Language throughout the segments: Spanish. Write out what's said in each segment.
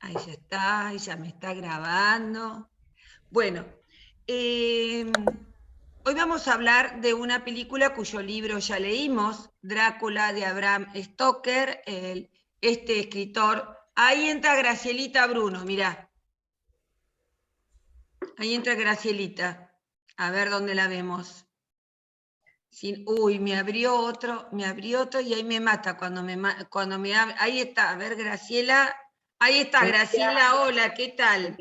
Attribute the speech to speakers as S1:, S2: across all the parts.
S1: Ahí ya está, ya me está grabando. Bueno, hoy vamos a hablar de una película cuyo libro ya leímos, Drácula de Bram Stoker, este escritor. Ahí entra Gracielita Bruno, mirá. Ahí entra Gracielita. A ver dónde la vemos. Uy, me abrió otro y ahí me mata cuando me abre. Ahí está, a ver, Graciela. Ahí está, Graciela, hola, ¿qué tal?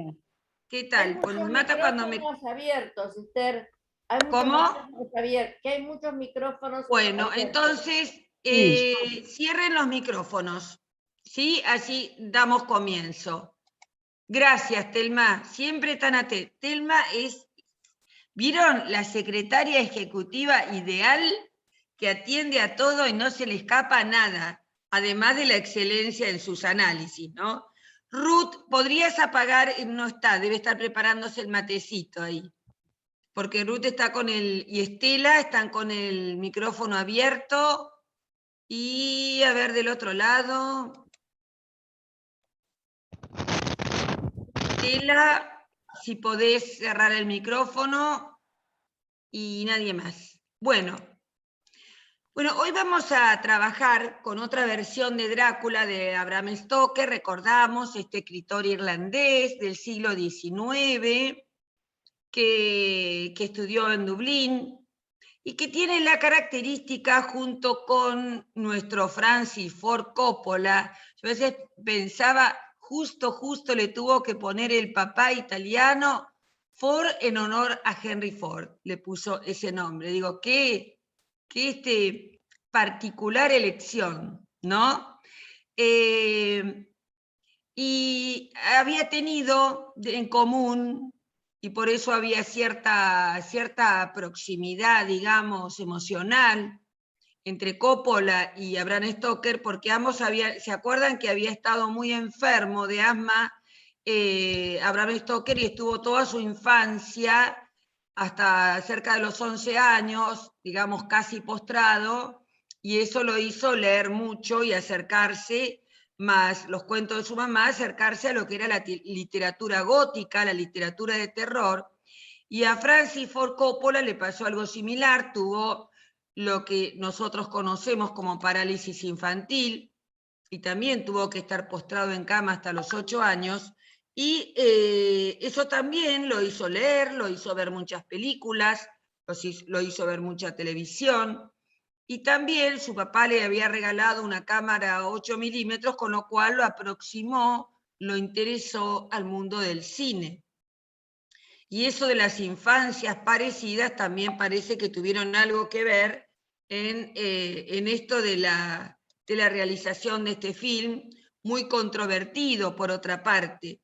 S1: ¿Qué
S2: Hay
S1: tal? Pues
S2: muchos
S1: me mata cuando me...
S2: micrófonos abiertos, Esther. Hay muchos
S1: ¿Cómo?
S2: micrófonos abiertos. Que hay muchos micrófonos
S1: Bueno,
S2: abiertos.
S1: entonces,
S2: Sí.
S1: cierren los micrófonos, ¿sí? Así damos comienzo. Gracias, Telma, siempre tan atenta. Telma es, ¿vieron? La secretaria ejecutiva ideal que atiende a todo y no se le escapa nada, además de la excelencia en sus análisis, ¿no? Ruth, ¿podrías apagar? No está, debe estar preparándose el matecito ahí. Porque Ruth está con y Estela están con el micrófono abierto. Y a ver del otro lado. Estela, si podés cerrar el micrófono. Y nadie más. Bueno, hoy vamos a trabajar con otra versión de Drácula de Bram Stoker. Recordamos este escritor irlandés del siglo XIX que estudió en Dublín y que tiene la característica junto con nuestro Francis Ford Coppola. Yo a veces pensaba, justo le tuvo que poner el papá italiano Ford en honor a Henry Ford, le puso ese nombre. Digo, qué particular elección, ¿no? Y había tenido en común, y por eso había cierta proximidad, digamos, emocional, entre Coppola y Bram Stoker, porque ambos se acuerdan que había estado muy enfermo de asma Bram Stoker y estuvo toda su infancia, hasta cerca de los 11 años, digamos, casi postrado, y eso lo hizo leer mucho y acercarse, más los cuentos de su mamá, acercarse a lo que era la literatura gótica, la literatura de terror. Y a Francis Ford Coppola le pasó algo similar, tuvo lo que nosotros conocemos como parálisis infantil, y también tuvo que estar postrado en cama hasta los 8 años, y eso también lo hizo leer, lo hizo ver muchas películas, lo hizo ver mucha televisión, y también su papá le había regalado una cámara 8 milímetros, con lo cual lo aproximó, lo interesó al mundo del cine. Y eso de las infancias parecidas también parece que tuvieron algo que ver en esto de la realización de este film, muy controvertido por otra parte.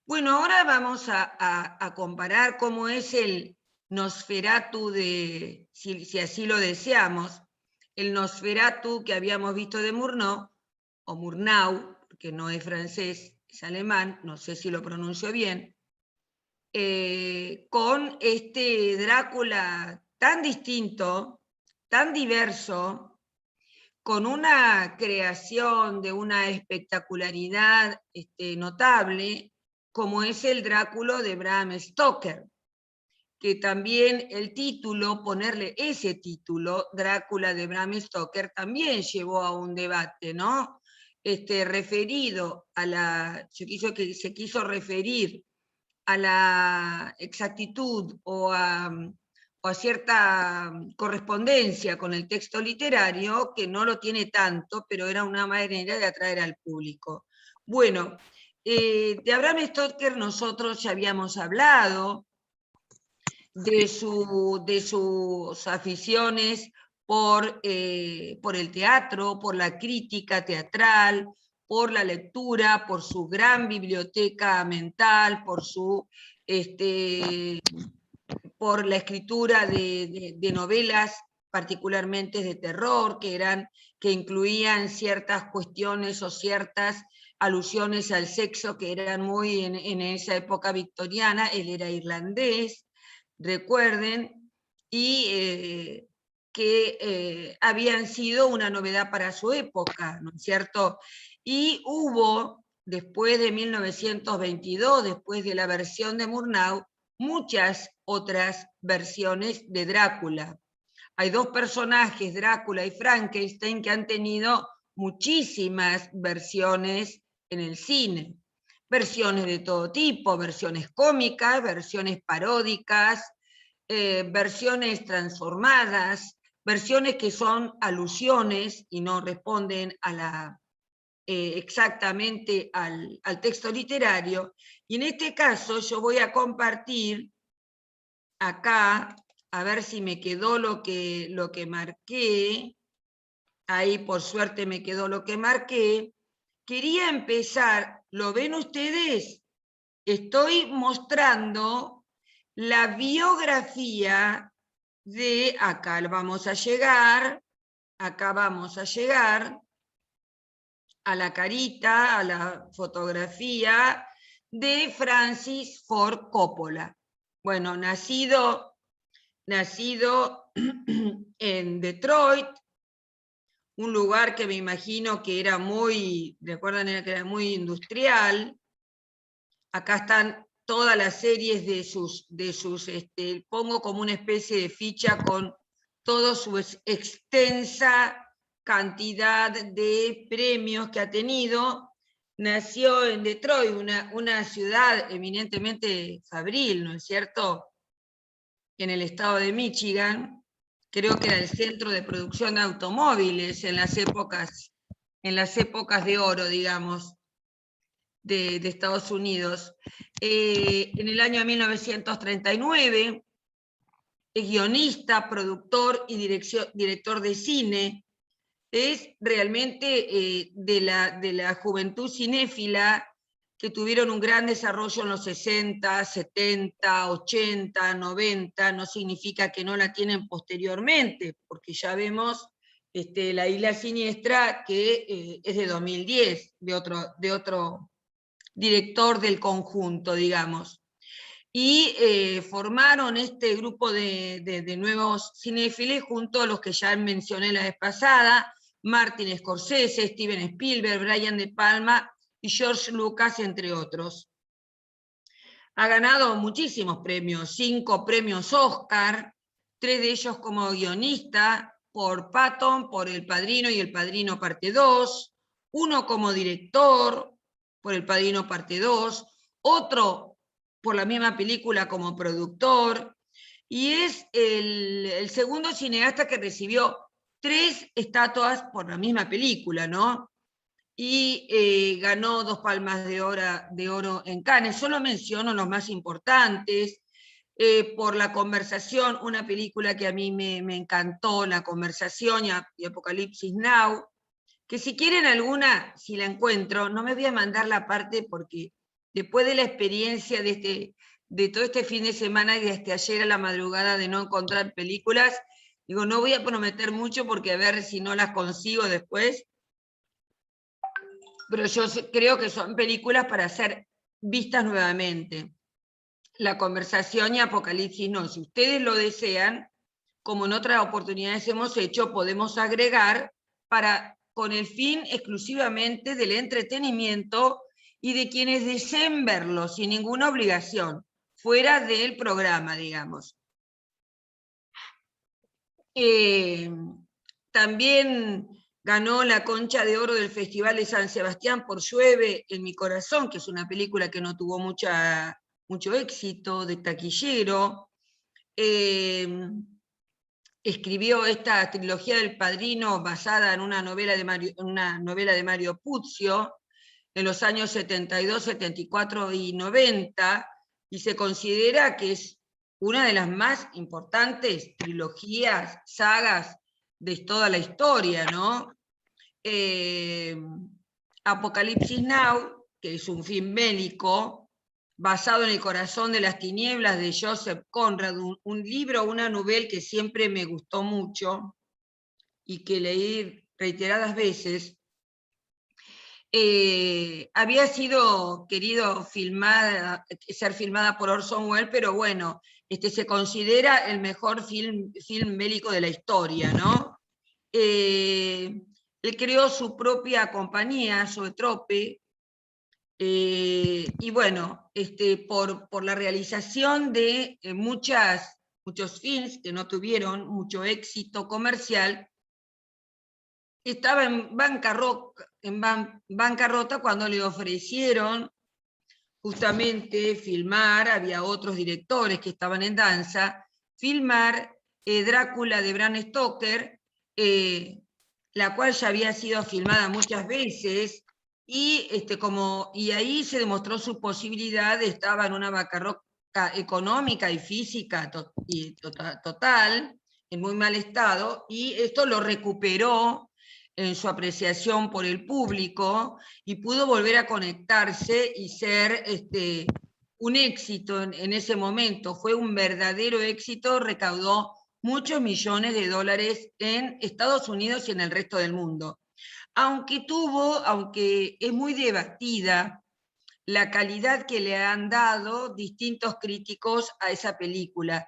S1: Bueno, ahora vamos a comparar cómo es el Nosferatu si así lo deseamos, el Nosferatu que habíamos visto de Murnau, o Murnau, porque no es francés, es alemán, no sé si lo pronuncio bien, con este Drácula tan distinto, tan diverso, con una creación de una espectacularidad notable, como es el Drácula de Bram Stoker, que también el título, ponerle ese título, Drácula de Bram Stoker, también llevó a un debate, ¿no? Referido a se quiso referir a la exactitud o a cierta correspondencia con el texto literario, que no lo tiene tanto, pero era una manera de atraer al público. Bueno, de Bram Stoker nosotros ya habíamos hablado, de sus aficiones por el teatro, por la crítica teatral, por la lectura, por su gran biblioteca mental, por la escritura de novelas, particularmente de terror, que incluían ciertas cuestiones o ciertas alusiones al sexo que eran muy en esa época victoriana. Él era irlandés, recuerden, y que habían sido una novedad para su época, ¿no es cierto? Y hubo, después de 1922, después de la versión de Murnau, muchas otras versiones de Drácula. Hay dos personajes, Drácula y Frankenstein, que han tenido muchísimas versiones en el cine. Versiones de todo tipo, versiones cómicas, versiones paródicas, versiones transformadas, versiones que son alusiones y no responden a exactamente al texto literario. Y en este caso yo voy a compartir acá, a ver si me quedó lo que marqué. Ahí por suerte me quedó lo que marqué. Quería empezar, ¿lo ven ustedes? Estoy mostrando la biografía de, acá vamos a llegar a la carita, a la fotografía de Francis Ford Coppola. Bueno, nacido en Detroit, un lugar que me imagino que era muy, recuerdan que era muy industrial. Acá están todas las series de sus pongo como una especie de ficha con toda su extensa cantidad de premios que ha tenido. Nació en Detroit, una ciudad eminentemente fabril, ¿no es cierto?, en el estado de Michigan. Creo que era el centro de producción de automóviles en las épocas de oro, digamos, de Estados Unidos. En el año 1939 es guionista, productor y director de cine. Es realmente de la juventud cinéfila que tuvieron un gran desarrollo en los 60, 70, 80, 90, no significa que no la tienen posteriormente, porque ya vemos La Isla Siniestra, que es de 2010, de otro director del conjunto, digamos. Y formaron este grupo de nuevos cinéfilos junto a los que ya mencioné la vez pasada, Martin Scorsese, Steven Spielberg, Brian De Palma y George Lucas, entre otros. Ha ganado muchísimos premios, 5 premios Oscar, 3 de ellos como guionista, por Patton, por El Padrino y El Padrino Parte 2, 1 como director, por El Padrino Parte 2, otro por la misma película como productor, y es el segundo cineasta que recibió 3 estatuas por la misma película, ¿no? Y ganó 2 Palmas de Oro en Cannes. Solo menciono los más importantes. Por La Conversación, una película que a mí me encantó, La Conversación y Apocalipsis Now, que si quieren alguna, si la encuentro, no me voy a mandar la parte porque después de la experiencia de todo este fin de semana y desde ayer a la madrugada de no encontrar películas, digo, no voy a prometer mucho porque a ver si no las consigo después, pero yo creo que son películas para ser vistas nuevamente. La Conversación y Apocalipsis No. Si ustedes lo desean, como en otras oportunidades hemos hecho, podemos agregar con el fin exclusivamente del entretenimiento y de quienes deseen verlo sin ninguna obligación, fuera del programa, digamos. También ganó la Concha de Oro del Festival de San Sebastián por Llueve en mi corazón, que es una película que no tuvo mucho éxito, de taquillero. Escribió esta trilogía del Padrino basada en una novela de Mario Puzo en los años 72, 74 y 90, y se considera que es una de las más importantes trilogías, sagas de toda la historia, ¿no? Apocalipsis Now, que es un film bélico, basado en El corazón de las tinieblas de Joseph Conrad, un libro, una novela que siempre me gustó mucho y que leí reiteradas veces. había sido querido ser filmada por Orson Welles, pero bueno, se considera el mejor film bélico de la historia, ¿no? Él creó su propia compañía, Zoetrope, y bueno, por la realización de muchos films que no tuvieron mucho éxito comercial, estaba en bancarrota cuando le ofrecieron justamente filmar, había otros directores que estaban en danza, filmar Drácula de Bram Stoker, la cual ya había sido filmada muchas veces, y ahí se demostró su posibilidad, estaba en una bancarrota económica y física total, en muy mal estado, y esto lo recuperó en su apreciación por el público, y pudo volver a conectarse y ser un éxito en ese momento. Fue un verdadero éxito, recaudó muchos millones de dólares en Estados Unidos y en el resto del mundo. Aunque es muy debatida la calidad que le han dado distintos críticos a esa película.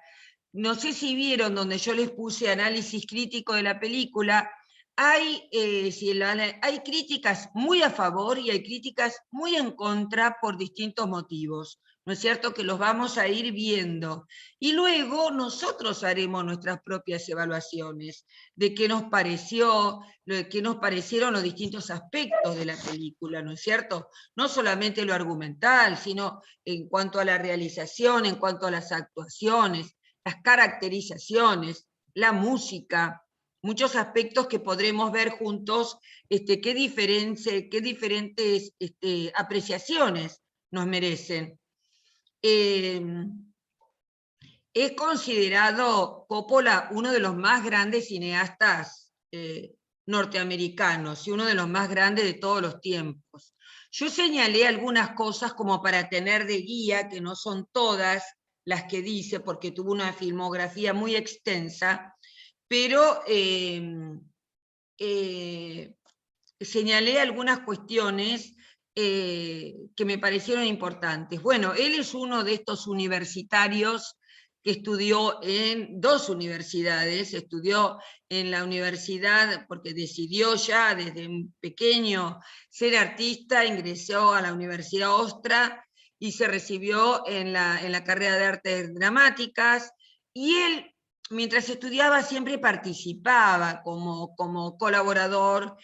S1: No sé si vieron donde yo les puse análisis crítico de la película. Hay críticas muy a favor y hay críticas muy en contra por distintos motivos, ¿no es cierto? Que los vamos a ir viendo. Y luego nosotros haremos nuestras propias evaluaciones de qué nos pareció, qué nos parecieron los distintos aspectos de la película, ¿no es cierto? No solamente lo argumental, sino en cuanto a la realización, en cuanto a las actuaciones, las caracterizaciones, la música, muchos aspectos que podremos ver juntos, qué diferentes apreciaciones nos merecen. Es considerado Coppola uno de los más grandes cineastas norteamericanos y uno de los más grandes de todos los tiempos. Yo señalé algunas cosas como para tener de guía, que no son todas las que dice, porque tuvo una filmografía muy extensa, pero señalé algunas cuestiones que me parecieron importantes. Bueno, él es uno de estos universitarios que estudió en 2 universidades, estudió en la universidad porque decidió ya desde pequeño ser artista, ingresó a la Universidad Hofstra y se recibió en la carrera de Artes Dramáticas, y él, mientras estudiaba, siempre participaba como colaborador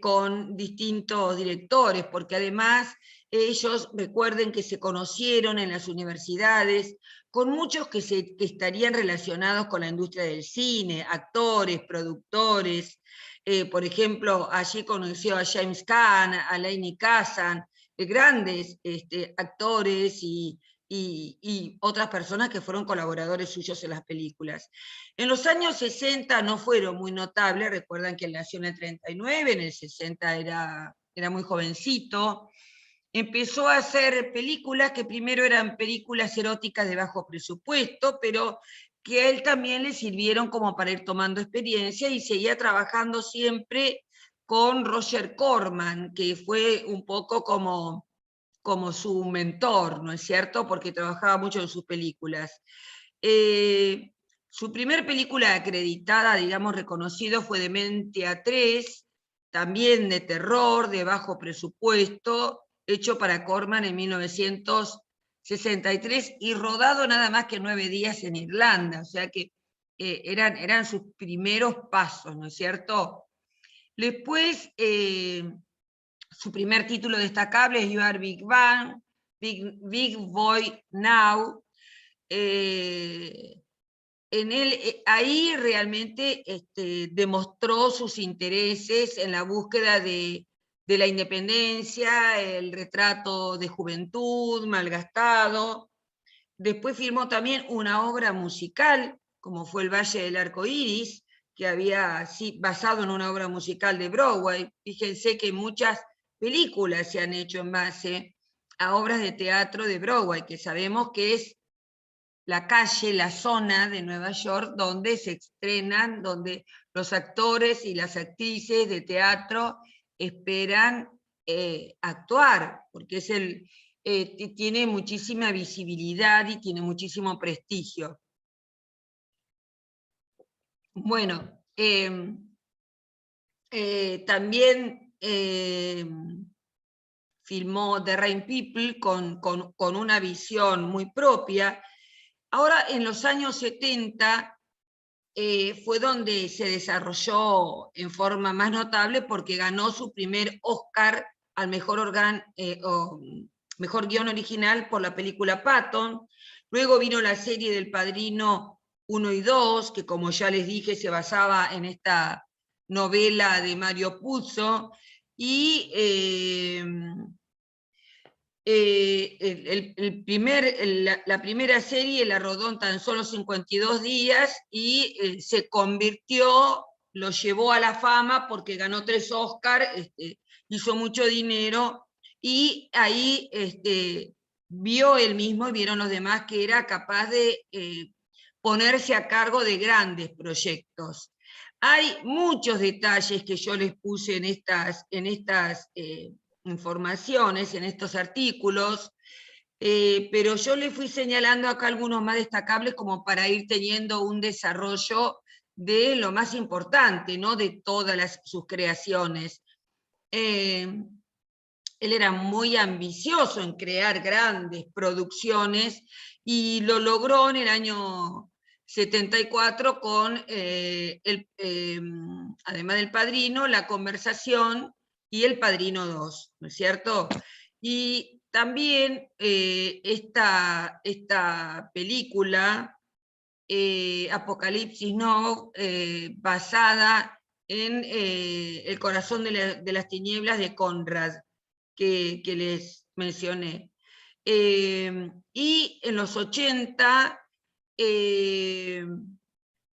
S1: con distintos directores, porque además ellos, recuerden que se conocieron en las universidades, con muchos que estarían relacionados con la industria del cine, actores, productores. Por ejemplo, allí conoció a James Caan, a Lainie Kazan, grandes actores y otras personas que fueron colaboradores suyos en las películas. En los años 60 no fueron muy notables, recuerdan que él nació en el 39, en el 60 era muy jovencito. Empezó a hacer películas que primero eran películas eróticas de bajo presupuesto, pero que a él también le sirvieron como para ir tomando experiencia, y seguía trabajando siempre con Roger Corman, que fue un poco como su mentor, ¿no es cierto? Porque trabajaba mucho en sus películas. Su primer película acreditada, digamos, reconocido, fue Dementia 3, también de terror, de bajo presupuesto, hecho para Corman en 1963 y rodado nada más que 9 días en Irlanda, o sea que eran sus primeros pasos, ¿no es cierto? Después, su primer título destacable es You Are Big Bang, Big Boy Now. Ahí realmente demostró sus intereses en la búsqueda de la independencia, el retrato de juventud malgastado. Después firmó también una obra musical, como fue El Valle del Arco Iris, que había basado en una obra musical de Broadway. Fíjense que muchas películas se han hecho en base a obras de teatro de Broadway, que sabemos que es la calle, la zona de Nueva York donde se estrenan, donde los actores y las actrices de teatro esperan actuar, porque tiene muchísima visibilidad y tiene muchísimo prestigio. Bueno, también filmó The Rain People con una visión muy propia. Ahora, en los años 70, fue donde se desarrolló en forma más notable porque ganó su primer Oscar al mejor guión original por la película Patton. Luego vino la serie del Padrino 1 y 2, que como ya les dije se basaba en esta novela de Mario Puzo, y la primera serie la rodó en tan solo 52 días y se convirtió, lo llevó a la fama porque ganó 3 Oscars, hizo mucho dinero, y ahí vio él mismo y vieron los demás que era capaz de ponerse a cargo de grandes proyectos. Hay muchos detalles que yo les puse en estas informaciones, en estos artículos, pero yo le fui señalando acá algunos más destacables como para ir teniendo un desarrollo de lo más importante, ¿no?, de todas sus creaciones. Él era muy ambicioso en crear grandes producciones y lo logró en el año 74 con, además del Padrino, La Conversación y El Padrino 2, ¿no es cierto? Y también esta película, Apocalipsis Now, basada en El corazón de las tinieblas de Conrad, que les mencioné. Y en los 80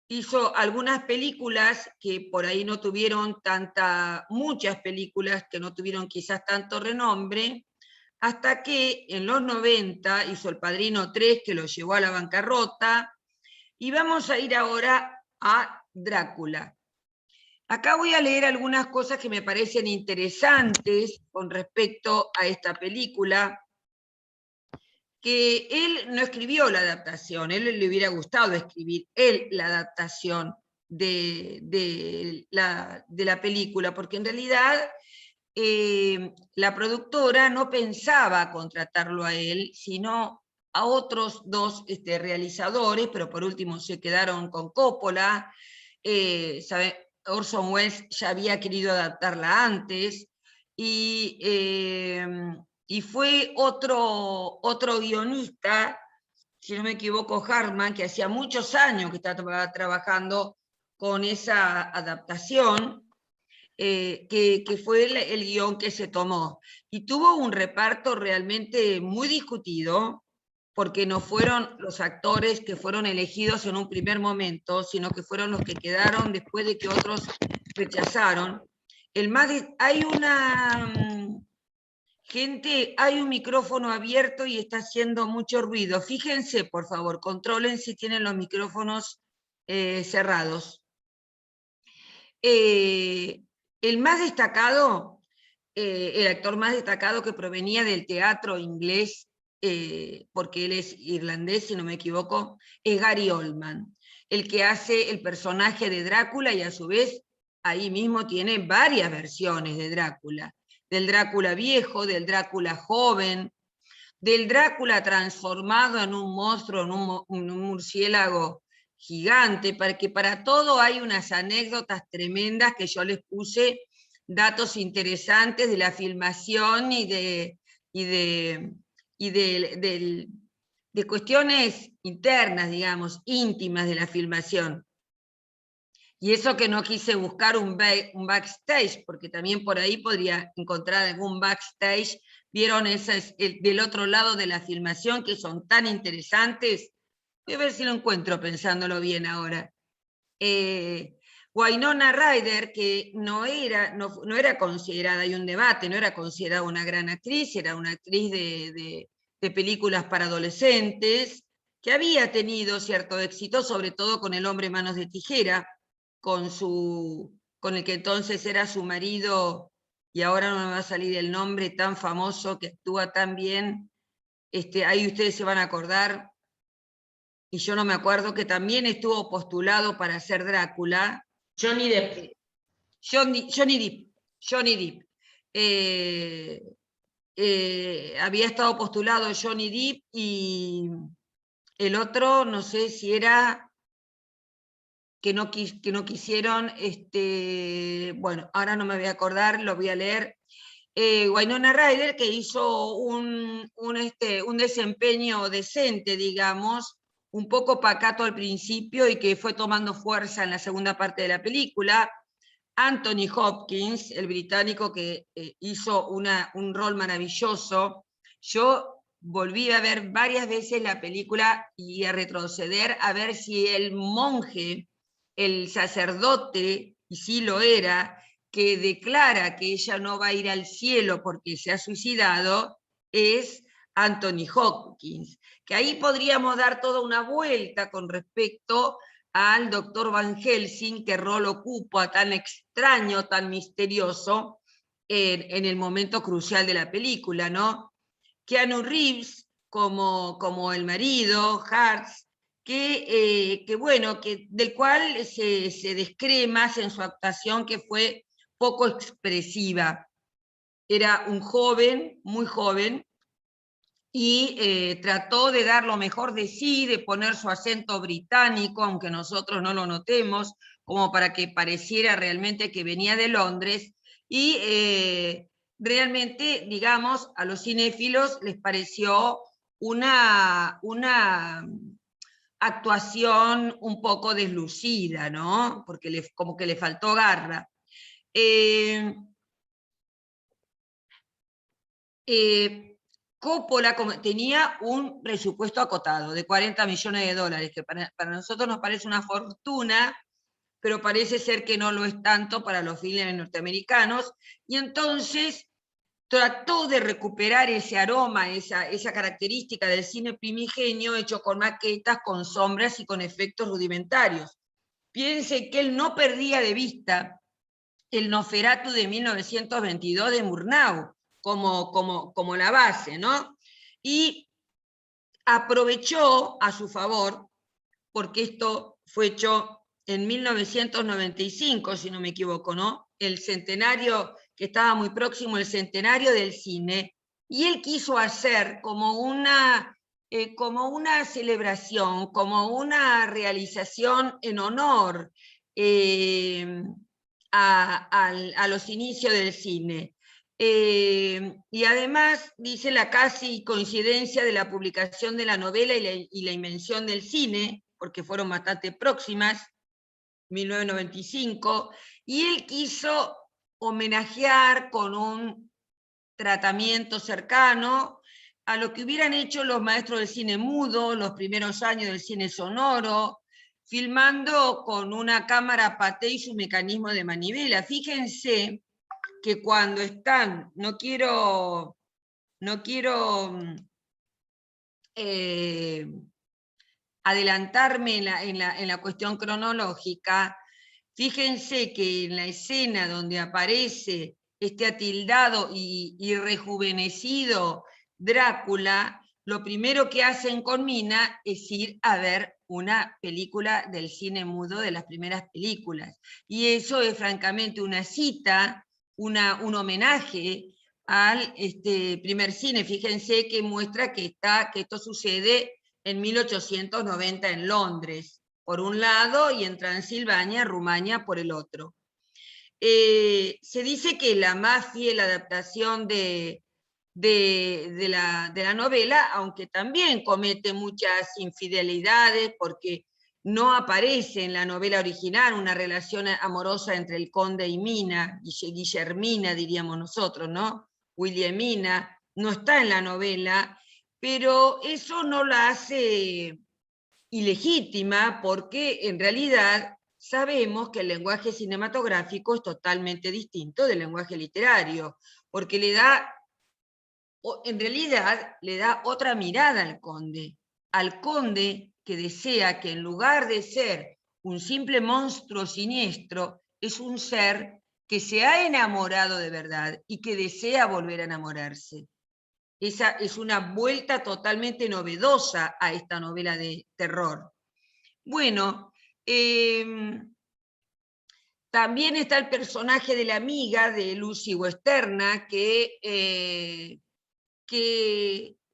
S1: hizo algunas películas que por ahí no tuvieron muchas películas que no tuvieron quizás tanto renombre, hasta que en los 90 hizo El Padrino 3, que lo llevó a la bancarrota, y vamos a ir ahora a Drácula. Acá voy a leer algunas cosas que me parecen interesantes con respecto a esta película, que él no escribió la adaptación, él le hubiera gustado escribir él la adaptación de la película, porque en realidad la productora no pensaba contratarlo a él, sino a otros 2 realizadores, pero por último se quedaron con Coppola. Orson Welles ya había querido adaptarla antes, y fue otro guionista, si no me equivoco, Hartman, que hacía muchos años que estaba trabajando con esa adaptación, que fue el guión que se tomó. Y tuvo un reparto realmente muy discutido, porque no fueron los actores que fueron elegidos en un primer momento, sino que fueron los que quedaron después de que otros rechazaron. Hay hay un micrófono abierto y está haciendo mucho ruido. Fíjense, por favor, controlen si tienen los micrófonos cerrados. El más destacado, el actor más destacado que provenía del teatro inglés, porque él es irlandés, si no me equivoco, es Gary Oldman, el que hace el personaje de Drácula, y a su vez ahí mismo tiene varias versiones de Drácula, del Drácula viejo, del Drácula joven, del Drácula transformado en un monstruo, en un murciélago gigante, porque para todo hay unas anécdotas tremendas que yo les puse, datos interesantes de la filmación y de cuestiones internas, digamos, íntimas de la filmación. Y eso que no quise buscar un backstage, porque también por ahí podría encontrar algún backstage. Vieron del otro lado de la filmación, que son tan interesantes. Voy a ver si lo encuentro pensándolo bien ahora. Winona Ryder, que no era considerada, hay un debate, no era considerada una gran actriz, era una actriz de películas para adolescentes, que había tenido cierto éxito, sobre todo con El hombre manos de tijera, con el que entonces era su marido y ahora no me va a salir el nombre, tan famoso, que actúa tan bien, ahí ustedes se van a acordar, y yo no me acuerdo, que también estuvo postulado para ser Drácula.
S3: Johnny Depp.
S1: Johnny Depp. Había estado postulado Johnny Depp, y el otro, no sé si era que no quisieron, bueno, ahora no me voy a acordar, lo voy a leer. Winona Ryder, que hizo un desempeño decente, digamos, un poco pacato al principio y que fue tomando fuerza en la segunda parte de la película. Anthony Hopkins, el británico, que hizo un rol maravilloso. Yo volví a ver varias veces la película y a retroceder a ver si el monje, el sacerdote, y sí lo era, que declara que ella no va a ir al cielo porque se ha suicidado, es Anthony Hopkins. Que ahí podríamos dar toda una vuelta con respecto al doctor Van Helsing, que rol ocupa tan extraño, tan misterioso, en el momento crucial de la película, ¿no? Keanu Reeves como el marido, Hartz, que bueno, del cual se descree más en su actuación, que fue poco expresiva. Era un joven, muy joven, y trató de dar lo mejor de sí, de poner su acento británico, aunque nosotros no lo notemos, como para que pareciera realmente que venía de Londres, y realmente, digamos, a los cinéfilos les pareció una actuación un poco deslucida, ¿no? Porque como que le faltó garra. Coppola tenía un presupuesto acotado de $40 millones, que para nosotros nos parece una fortuna, pero parece ser que no lo es tanto para los filmes norteamericanos, y entonces trató de recuperar ese aroma, esa característica del cine primigenio, hecho con maquetas, con sombras y con efectos rudimentarios. Piense que él no perdía de vista el Nosferatu de 1922 de Murnau, como la base, ¿no? Y aprovechó a su favor, porque esto fue hecho en 1995, si no me equivoco, ¿no? El centenario, que estaba muy próximo, el centenario del cine, y él quiso hacer como una celebración, como una realización en honor a los inicios del cine. Y además dice la casi coincidencia de la publicación de la novela y la invención del cine, porque fueron bastante próximas, 1995, y él quiso homenajear con un tratamiento cercano a lo que hubieran hecho los maestros del cine mudo, los primeros años del cine sonoro, filmando con una cámara paté y su mecanismo de manivela. Fíjense que cuando están, no quiero adelantarme en la cuestión cronológica, fíjense que en la escena donde aparece este atildado y rejuvenecido Drácula, lo primero que hacen con Mina es ir a ver una película del cine mudo, de las primeras películas. Y eso es francamente una cita, un homenaje al primer cine. Fíjense que muestra que esto sucede en 1890 en Londres, por un lado, y en Transilvania, Rumania, por el otro. Se dice que la más fiel adaptación de la novela, aunque también comete muchas infidelidades, porque no aparece en la novela original una relación amorosa entre el conde y Mina, Guillermina diríamos nosotros, ¿no? Williamina, no está en la novela, pero eso no la hace ilegítima, porque en realidad sabemos que el lenguaje cinematográfico es totalmente distinto del lenguaje literario, porque en realidad le da otra mirada al conde que desea que en lugar de ser un simple monstruo siniestro, es un ser que se ha enamorado de verdad y que desea volver a enamorarse. Esa es una vuelta totalmente novedosa a esta novela de terror. Bueno, también está el personaje de la amiga de Lucy Westenra, que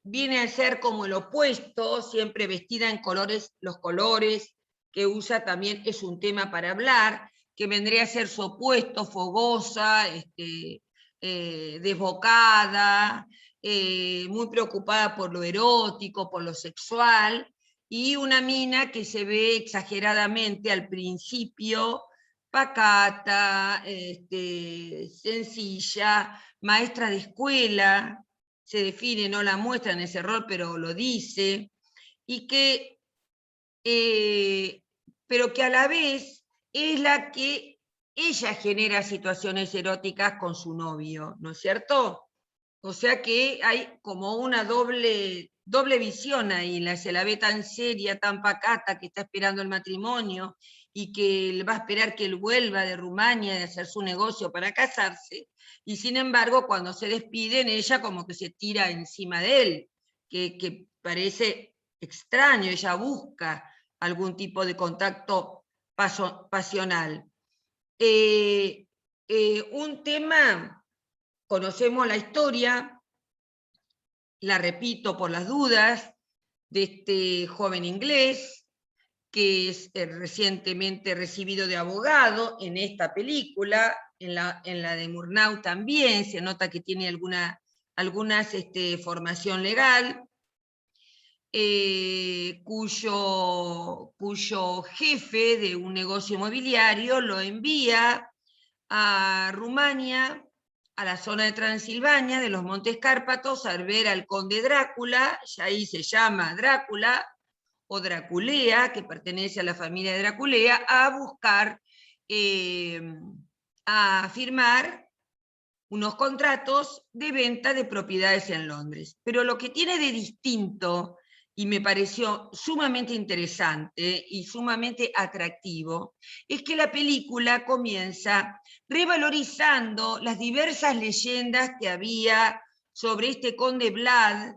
S1: viene a ser como el opuesto, siempre vestida en colores, los colores que usa también es un tema para hablar, que vendría a ser su opuesto, fogosa, desbocada, muy preocupada por lo erótico, por lo sexual, y una mina que se ve exageradamente al principio pacata, sencilla, maestra de escuela, se define, no la muestra en ese rol, pero lo dice, y que, pero que a la vez es la que ella genera situaciones eróticas con su novio, ¿no es cierto? O sea que hay como una doble visión ahí, se la ve tan seria, tan pacata, que está esperando el matrimonio y que va a esperar que él vuelva de Rumania de hacer su negocio para casarse, y sin embargo cuando se despiden ella como que se tira encima de él, que parece extraño, ella busca algún tipo de contacto pasional. Un tema, conocemos la historia, la repito por las dudas, de este joven inglés, que es recientemente recibido de abogado en esta película, en la de Murnau también, se nota que tiene alguna formación legal, cuyo jefe de un negocio inmobiliario lo envía a Rumania, a la zona de Transilvania, de los Montes Cárpatos, a ver al conde Drácula, ya ahí se llama Drácula, o Draculea, que pertenece a la familia de Draculea, a buscar, a firmar unos contratos de venta de propiedades en Londres. Pero lo que tiene de distinto, y me pareció sumamente interesante y sumamente atractivo, es que la película comienza revalorizando las diversas leyendas que había sobre este conde Vlad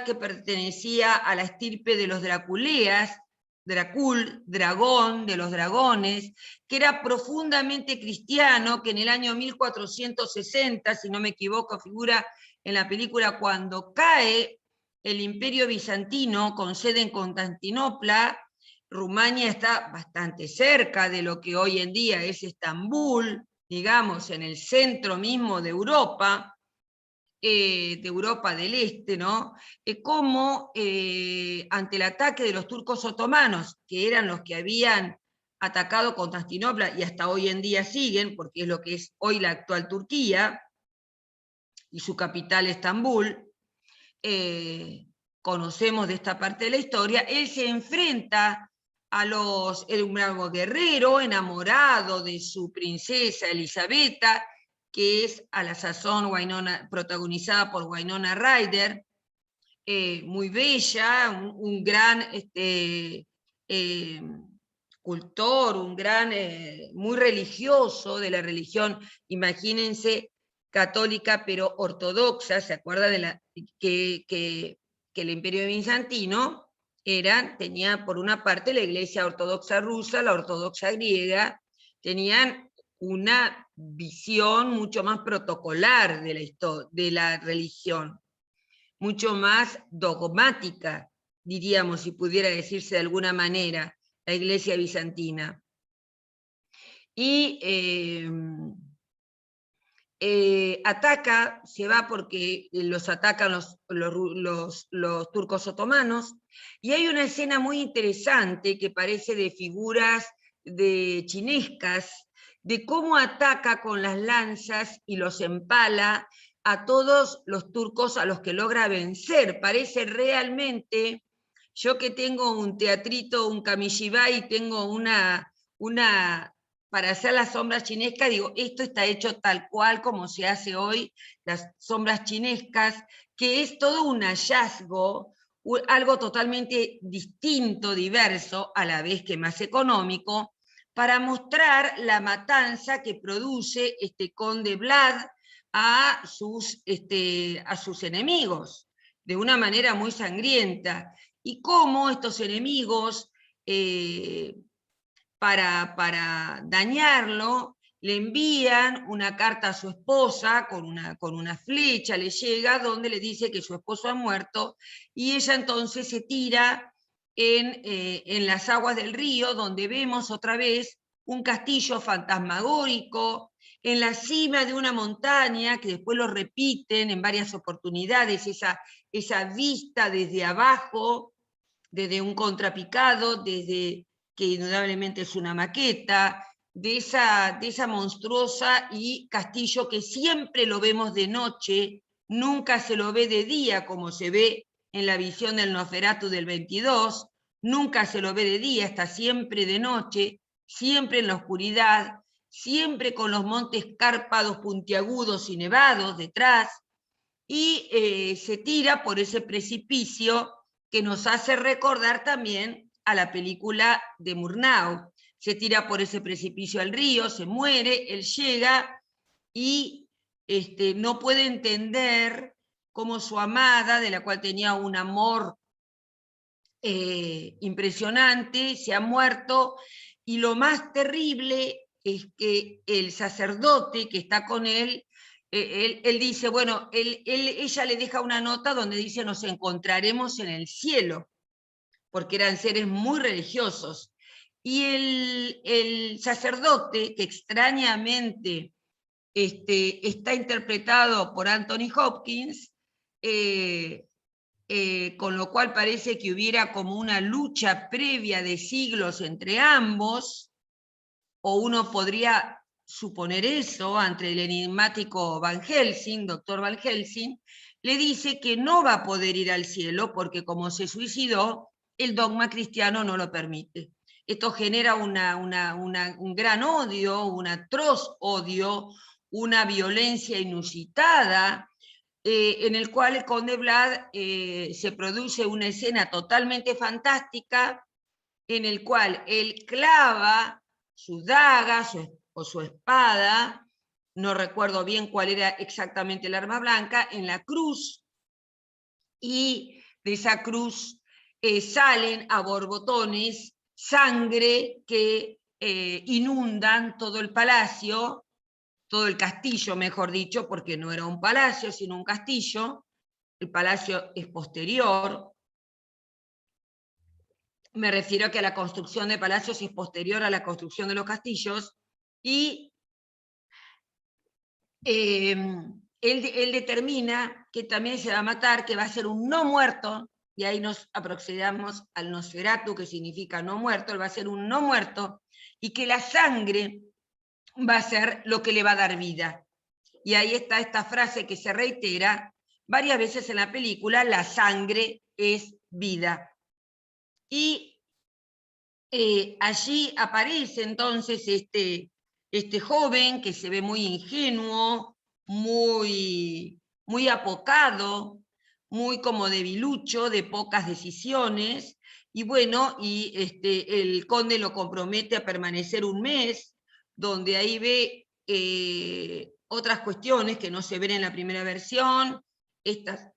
S1: que pertenecía a la estirpe de los Draculeas, Dracul, dragón, de los dragones, que era profundamente cristiano, que en el año 1460, si no me equivoco, figura en la película cuando cae el Imperio Bizantino con sede en Constantinopla. Rumania está bastante cerca de lo que hoy en día es Estambul, digamos, en el centro mismo de Europa del Este, ¿no? Como ante el ataque de los turcos otomanos, que eran los que habían atacado Constantinopla y hasta hoy en día siguen, porque es lo que es hoy la actual Turquía, y su capital Estambul, conocemos de esta parte de la historia, él se enfrenta era un bravo guerrero, enamorado de su princesa Elisabetta, que es a la sazón protagonizada por Winona Ryder, muy bella, un gran cultor, un gran, muy religioso de la religión, imagínense, católica pero ortodoxa. ¿Se acuerda de que el Imperio Bizantino tenía por una parte la Iglesia ortodoxa rusa, la ortodoxa griega, tenían una visión mucho más protocolar de la religión, mucho más dogmática, diríamos, si pudiera decirse de alguna manera, la Iglesia bizantina. Y se va porque los atacan los turcos otomanos, y hay una escena muy interesante que parece de figuras chinescas, de cómo ataca con las lanzas y los empala a todos los turcos a los que logra vencer. Parece realmente, yo que tengo un teatrito, un kamishibai, tengo para hacer las sombras chinescas, digo, esto está hecho tal cual como se hace hoy las sombras chinescas, que es todo un hallazgo, algo totalmente distinto, diverso, a la vez que más económico, para mostrar la matanza que produce este conde Vlad a sus enemigos, de una manera muy sangrienta, y cómo estos enemigos, para dañarlo, le envían una carta a su esposa con una flecha, le llega, donde le dice que su esposo ha muerto, y ella entonces se tira en las aguas del río, donde vemos otra vez un castillo fantasmagórico, en la cima de una montaña, que después lo repiten en varias oportunidades, esa vista desde abajo, desde un contrapicado, desde que indudablemente es una maqueta, de esa monstruosa y castillo que siempre lo vemos de noche, nunca se lo ve de día como se ve en la visión del Nosferatu del 22, nunca se lo ve de día, está siempre de noche, siempre en la oscuridad, siempre con los montes cárpados, puntiagudos y nevados detrás, y se tira por ese precipicio que nos hace recordar también a la película de Murnau. Se tira por ese precipicio al río, se muere, él llega y no puede entender cómo su amada, de la cual tenía un amor impresionante, se ha muerto, y lo más terrible es que el sacerdote que está con él, él dice, bueno, ella le deja una nota donde dice nos encontraremos en el cielo, porque eran seres muy religiosos. Y el sacerdote, que extrañamente está interpretado por Anthony Hopkins, con lo cual parece que hubiera como una lucha previa de siglos entre ambos, o uno podría suponer eso ante el enigmático Van Helsing, doctor Van Helsing, le dice que no va a poder ir al cielo porque como se suicidó, el dogma cristiano no lo permite. Esto genera un gran odio, un atroz odio, una violencia inusitada, en el cual el conde Vlad se produce una escena totalmente fantástica, en el cual él clava su daga o su espada, no recuerdo bien cuál era exactamente el arma blanca, en la cruz, y de esa cruz salen a borbotones sangre que inundan todo el palacio, todo el castillo, mejor dicho, porque no era un palacio, sino un castillo. El palacio es posterior. Me refiero a que la construcción de palacios es posterior a la construcción de los castillos, y él determina que también se va a matar, que va a ser un no muerto, y ahí nos aproximamos al Nosferatu, que significa no muerto, él va a ser un no muerto, y que la sangre va a ser lo que le va a dar vida. Y ahí está esta frase que se reitera varias veces en la película: la sangre es vida. Y allí aparece entonces este joven que se ve muy ingenuo, muy apocado, muy como debilucho, de pocas decisiones, y bueno, y el conde lo compromete a permanecer un mes, donde ahí ve otras cuestiones que no se ven en la primera versión, estas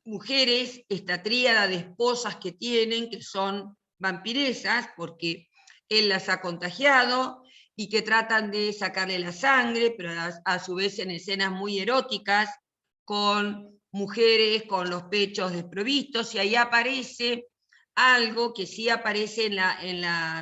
S1: mujeres, esta tríada de esposas que tienen, que son vampiresas, porque él las ha contagiado, y que tratan de sacarle la sangre, pero a su vez en escenas muy eróticas, con mujeres con los pechos desprovistos, y ahí aparece algo que sí aparece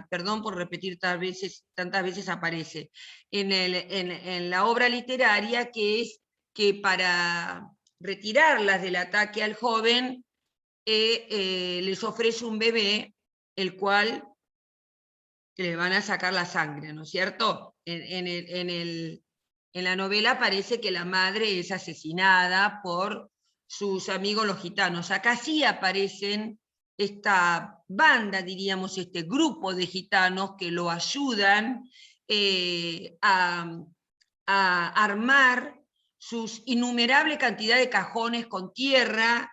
S1: perdón por repetir tantas veces aparece, en la obra literaria, que es que para retirarlas del ataque al joven, les ofrece un bebé, el cual le van a sacar la sangre, ¿no es cierto? En la novela parece que la madre es asesinada por sus amigos los gitanos. Acá sí aparecen esta banda, diríamos, este grupo de gitanos que lo ayudan a armar sus innumerable cantidad de cajones con tierra,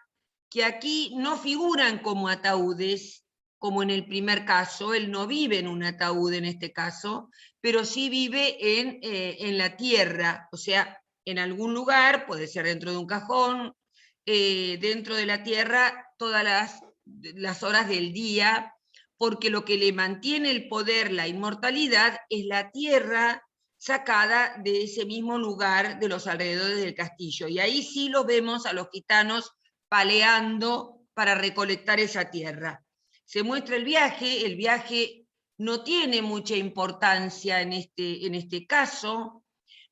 S1: que aquí no figuran como ataúdes, como en el primer caso, él no vive en un ataúd en este caso, pero sí vive en la tierra, o sea, en algún lugar, puede ser dentro de un cajón, dentro de la tierra, todas las horas del día, porque lo que le mantiene el poder, la inmortalidad, es la tierra sacada de ese mismo lugar de los alrededores del castillo. Y ahí sí los vemos a los gitanos paleando para recolectar esa tierra. Se muestra el viaje no tiene mucha importancia en este caso,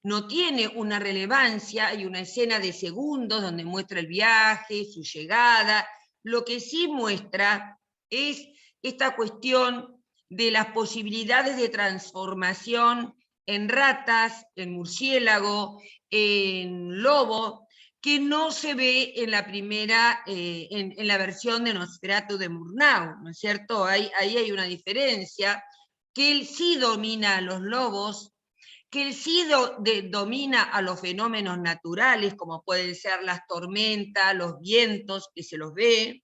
S1: no tiene una relevancia, hay una escena de segundos donde muestra el viaje, su llegada, lo que sí muestra es esta cuestión de las posibilidades de transformación en ratas, en murciélago, en lobo, que no se ve en la primera, en la versión de Nosferatu de Murnau, ¿no es cierto? Ahí hay una diferencia, que él sí domina a los lobos, que él sí domina a los fenómenos naturales, como pueden ser las tormentas, los vientos, que se los ve,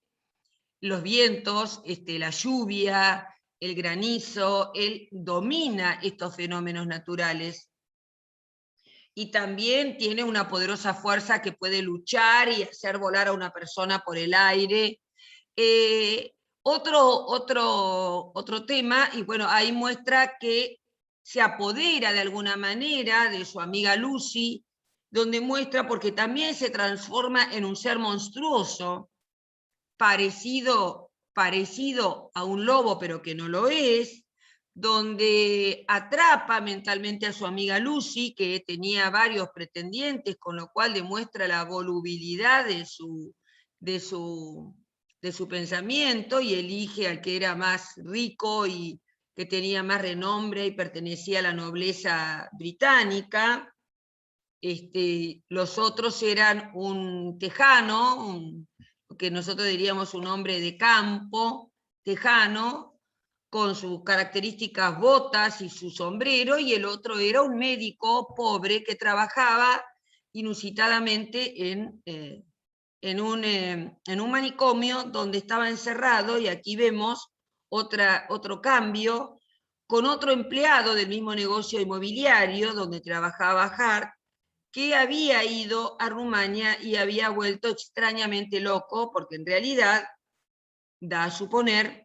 S1: los vientos, la lluvia, el granizo, él domina estos fenómenos naturales. Y también tiene una poderosa fuerza que puede luchar y hacer volar a una persona por el aire. Otro tema, y bueno, ahí muestra que se apodera de alguna manera de su amiga Lucy, donde muestra, porque también se transforma en un ser monstruoso, parecido a un lobo, pero que no lo es, donde atrapa mentalmente a su amiga Lucy, que tenía varios pretendientes, con lo cual demuestra la volubilidad de su pensamiento, y elige al que era más rico y que tenía más renombre y pertenecía a la nobleza británica. Los otros eran un tejano, que nosotros diríamos un hombre de campo, tejano, con sus características botas y su sombrero, y el otro era un médico pobre que trabajaba inusitadamente en un manicomio donde estaba encerrado, y aquí vemos otro cambio, con otro empleado del mismo negocio inmobiliario donde trabajaba Hart, que había ido a Rumania y había vuelto extrañamente loco, porque en realidad da a suponer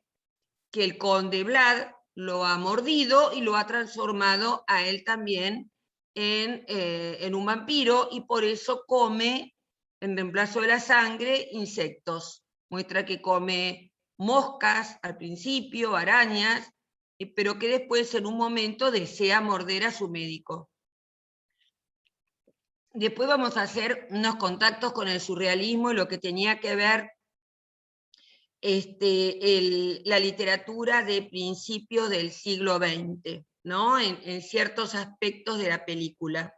S1: que el conde Vlad lo ha mordido y lo ha transformado a él también en un vampiro, y por eso come, en reemplazo de la sangre, insectos. Muestra que come moscas al principio, arañas, pero que después en un momento desea morder a su médico. Después vamos a hacer unos contactos con el surrealismo y lo que tenía que ver la literatura de principios del siglo XX, ¿no? En ciertos aspectos de la película.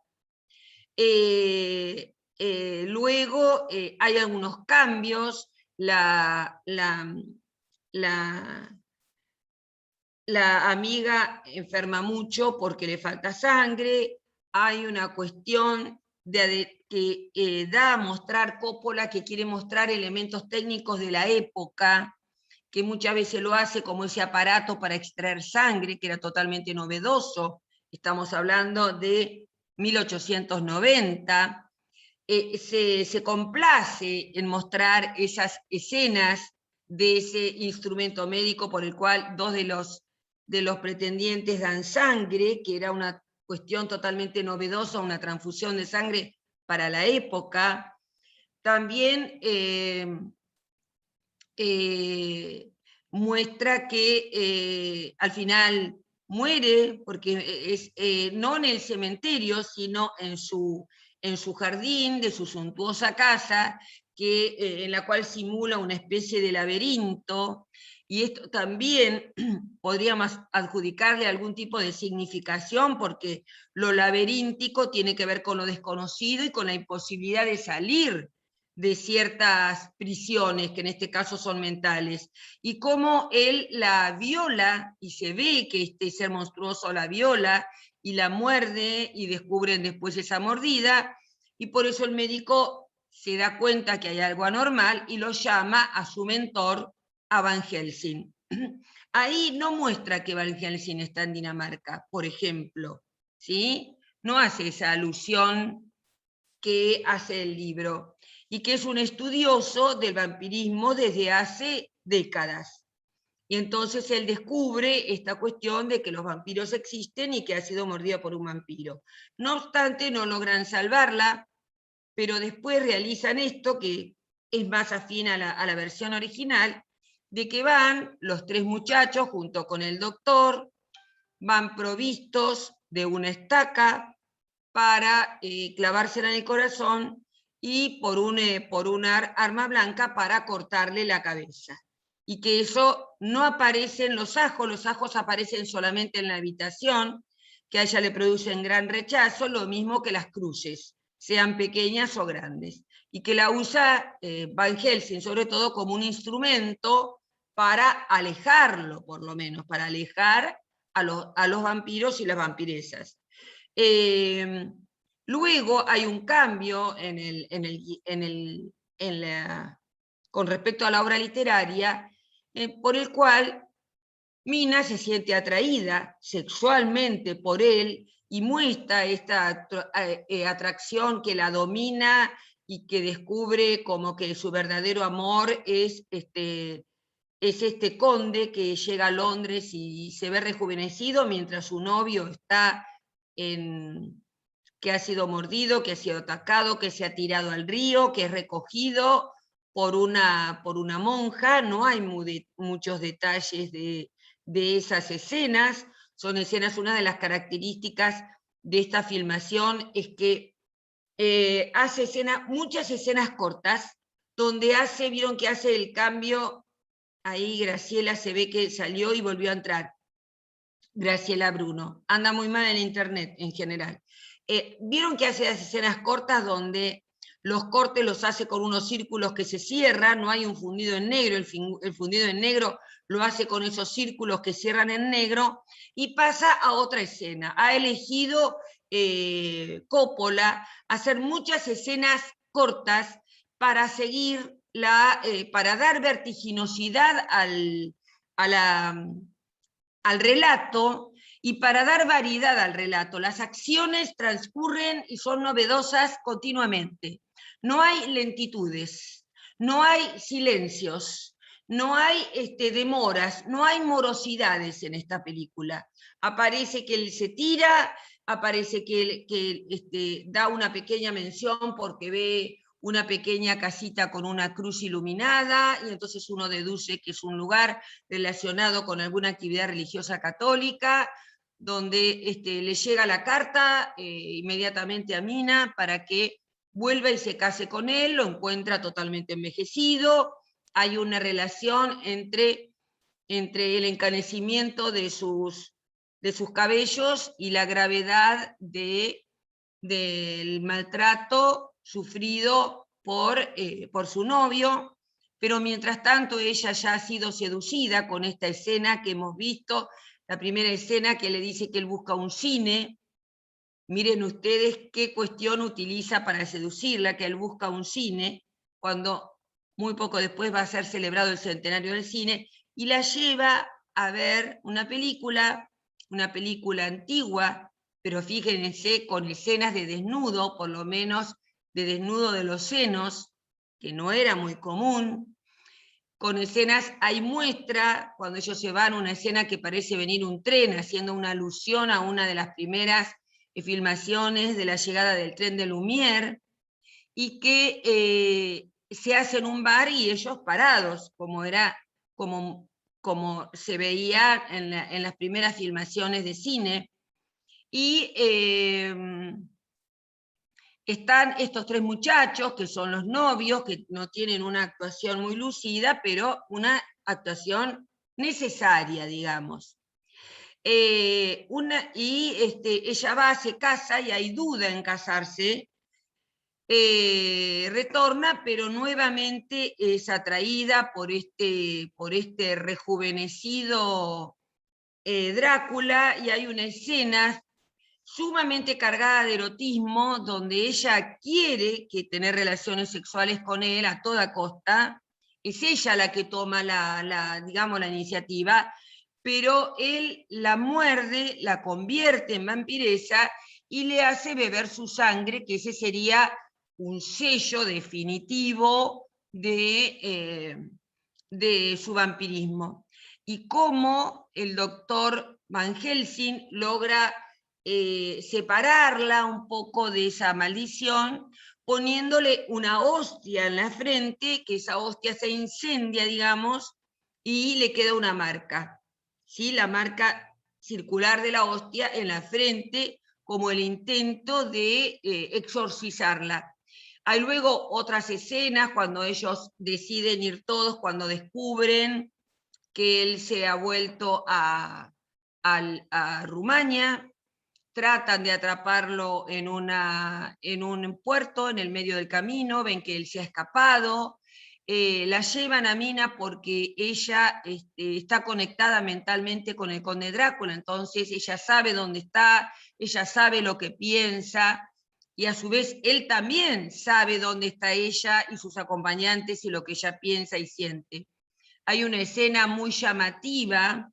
S1: Luego hay algunos cambios, la amiga enferma mucho porque le falta sangre, hay una cuestión que da a mostrar Coppola, que quiere mostrar elementos técnicos de la época, que muchas veces lo hace como ese aparato para extraer sangre, que era totalmente novedoso. Estamos hablando de 1890. Se complace en mostrar esas escenas de ese instrumento médico por el cual dos de los pretendientes dan sangre, que era una cuestión totalmente novedosa, una transfusión de sangre para la época. También muestra que al final muere, porque es no en el cementerio, sino en su jardín de su suntuosa casa, en la cual simula una especie de laberinto, y esto también podríamos adjudicarle algún tipo de significación, porque lo laberíntico tiene que ver con lo desconocido y con la imposibilidad de salir de ciertas prisiones, que en este caso son mentales, y cómo él la viola, y se ve que este ser monstruoso la viola, y la muerde, y descubren después esa mordida, y por eso el médico se da cuenta que hay algo anormal, y lo llama a su mentor, a Van Helsing. ahí no muestra que Van Helsing está en Dinamarca, por ejemplo, ¿sí? No hace esa alusión que hace el libro, y que es un estudioso del vampirismo desde hace décadas. Y entonces él descubre esta cuestión de que los vampiros existen y que ha sido mordida por un vampiro. No obstante, no logran salvarla, pero después realizan esto que es más afín a la versión original, de que van los tres muchachos junto con el doctor, van provistos de una estaca para clavársela en el corazón y por una arma blanca para cortarle la cabeza. Y que eso no aparece en los ajos aparecen solamente en la habitación, que a ella le producen gran rechazo, lo mismo que las cruces, sean pequeñas o grandes. Y que la usa Van Helsing, sobre todo como un instrumento para alejarlo, por lo menos, para alejar a los vampiros y las vampiresas. Luego hay un cambio con respecto a la obra literaria, por el cual Mina se siente atraída sexualmente por él y muestra esta atracción que la domina y que descubre como que su verdadero amor es este conde que llega a Londres y se ve rejuvenecido mientras su novio está que ha sido mordido, que ha sido atacado, que se ha tirado al río, que es recogido por una monja. No hay muchos detalles de esas escenas. Son escenas, una de las características de esta filmación es que hace muchas escenas cortas, donde vieron que hace el cambio. Ahí Graciela se ve que salió y volvió a entrar. Graciela Bruno. Anda muy mal en internet en general. Vieron que hace las escenas cortas donde los cortes los hace con unos círculos que se cierran, no hay un fundido en negro, el fundido en negro lo hace con esos círculos que cierran en negro, y pasa a otra escena. Ha elegido Coppola hacer muchas escenas cortas para seguir para dar vertiginosidad al relato y para dar variedad al relato. Las acciones transcurren y son novedosas continuamente. No hay lentitudes, no hay silencios, no hay demoras, no hay morosidades en esta película. Aparece que él se tira, aparece que da una pequeña mención porque ve una pequeña casita con una cruz iluminada, y entonces uno deduce que es un lugar relacionado con alguna actividad religiosa católica, donde le llega la carta inmediatamente a Mina para que vuelva y se case con él, lo encuentra totalmente envejecido, hay una relación entre el encanecimiento de sus cabellos y la gravedad del maltrato sufrido por su novio, pero mientras tanto ella ya ha sido seducida con esta escena que hemos visto, la primera escena que le dice que él busca un cine. Miren ustedes qué cuestión utiliza para seducirla, que él busca un cine, cuando muy poco después va a ser celebrado el centenario del cine, y la lleva a ver una película antigua, pero fíjense, con escenas de desnudo, por lo menos de desnudo de los senos, que no era muy común. Con escenas, hay muestra, cuando ellos se van, una escena que parece venir un tren, haciendo una alusión a una de las primeras filmaciones de la llegada del tren de Lumière, y que se hace en un bar y ellos parados, como se veía en las primeras filmaciones de cine. Y están estos tres muchachos, que son los novios, que no tienen una actuación muy lucida, pero una actuación necesaria, digamos. Ella va, se casa y hay duda en casarse, retorna, pero nuevamente es atraída por este rejuvenecido Drácula, y hay una escena sumamente cargada de erotismo, donde ella quiere tener relaciones sexuales con él a toda costa, es ella la que toma digamos, la iniciativa, pero él la muerde, la convierte en vampiresa y le hace beber su sangre, que ese sería un sello definitivo de su vampirismo. Y cómo el doctor Van Helsing logra separarla un poco de esa maldición, poniéndole una hostia en la frente, que esa hostia se incendia, digamos, y le queda una marca, ¿sí? La marca circular de la hostia en la frente, como el intento de exorcizarla. Hay luego otras escenas cuando ellos deciden ir todos, cuando descubren que él se ha vuelto a Rumania, tratan de atraparlo en un puerto, en el medio del camino, ven que él se ha escapado, la llevan a Mina porque ella está conectada mentalmente con el conde Drácula, entonces ella sabe dónde está, ella sabe lo que piensa, y a su vez él también sabe dónde está ella y sus acompañantes y lo que ella piensa y siente. Hay una escena muy llamativa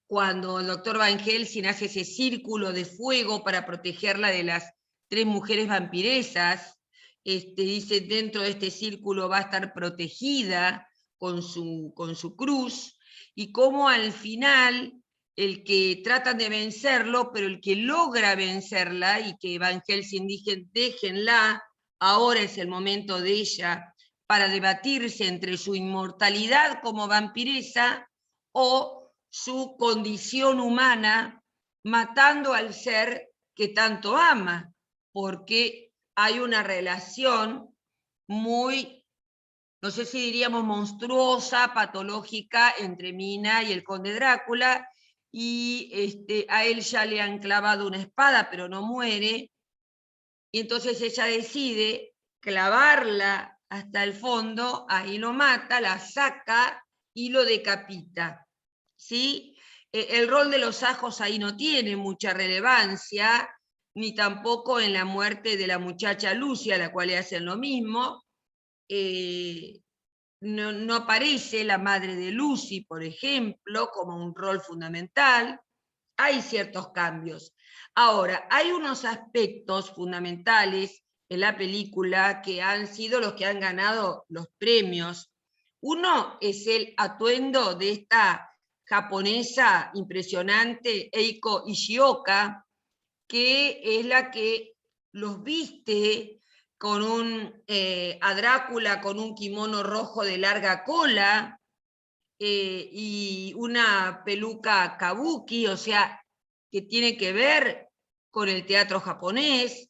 S1: cuando el doctor Van Helsing hace ese círculo de fuego para protegerla de las 3 mujeres vampiresas. Dice, dentro de este círculo va a estar protegida con su cruz, y cómo al final el que tratan de vencerlo, pero el que logra vencerla, y que Van Helsing dice, déjenla, ahora es el momento de ella, para debatirse entre su inmortalidad como vampiresa o su condición humana, matando al ser que tanto ama, porque hay una relación muy, no sé si diríamos monstruosa, patológica, entre Mina y el conde Drácula, y a él ya le han clavado una espada, pero no muere, y entonces ella decide clavarla hasta el fondo, ahí lo mata, la saca y lo decapita. ¿Sí? El rol de los ajos ahí no tiene mucha relevancia, ni tampoco en la muerte de la muchacha Lucia, a la cual le hacen lo mismo. No aparece la madre de Lucy, por ejemplo, como un rol fundamental. Hay ciertos cambios. Ahora, hay unos aspectos fundamentales en la película que han sido los que han ganado los premios. Uno es el atuendo de esta japonesa impresionante, Eiko Ishioka, que es la que los viste a Drácula con un kimono rojo de larga cola y una peluca kabuki, o sea, que tiene que ver con el teatro japonés,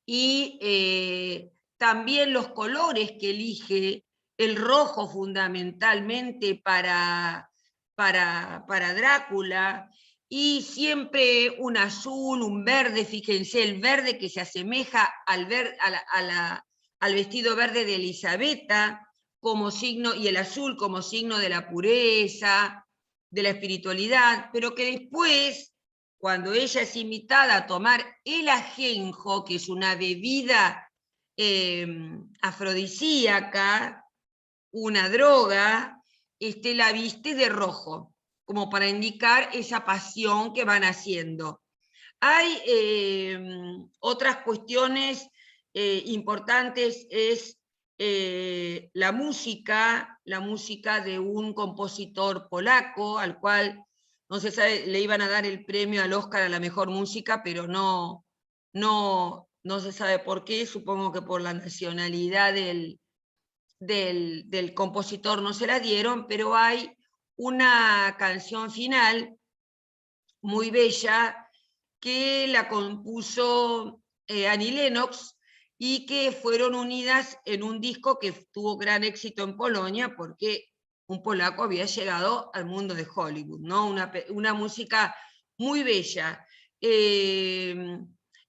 S1: y también los colores que elige, el rojo fundamentalmente para Drácula, y siempre un azul, un verde, fíjense, el verde que se asemeja al vestido verde de Elisabetta, como signo, y el azul como signo de la pureza, de la espiritualidad, pero que después, cuando ella es invitada a tomar el ajenjo, que es una bebida afrodisíaca, una droga, la viste de rojo, como para indicar esa pasión que van haciendo. Hay otras cuestiones importantes, es la música de un compositor polaco, al cual no se sabe, le iban a dar el premio al Oscar a la mejor música, pero no se sabe por qué, supongo que por la nacionalidad del compositor no se la dieron, pero hay una canción final muy bella que la compuso Annie Lennox y que fueron unidas en un disco que tuvo gran éxito en Polonia porque un polaco había llegado al mundo de Hollywood, ¿no? Una música muy bella.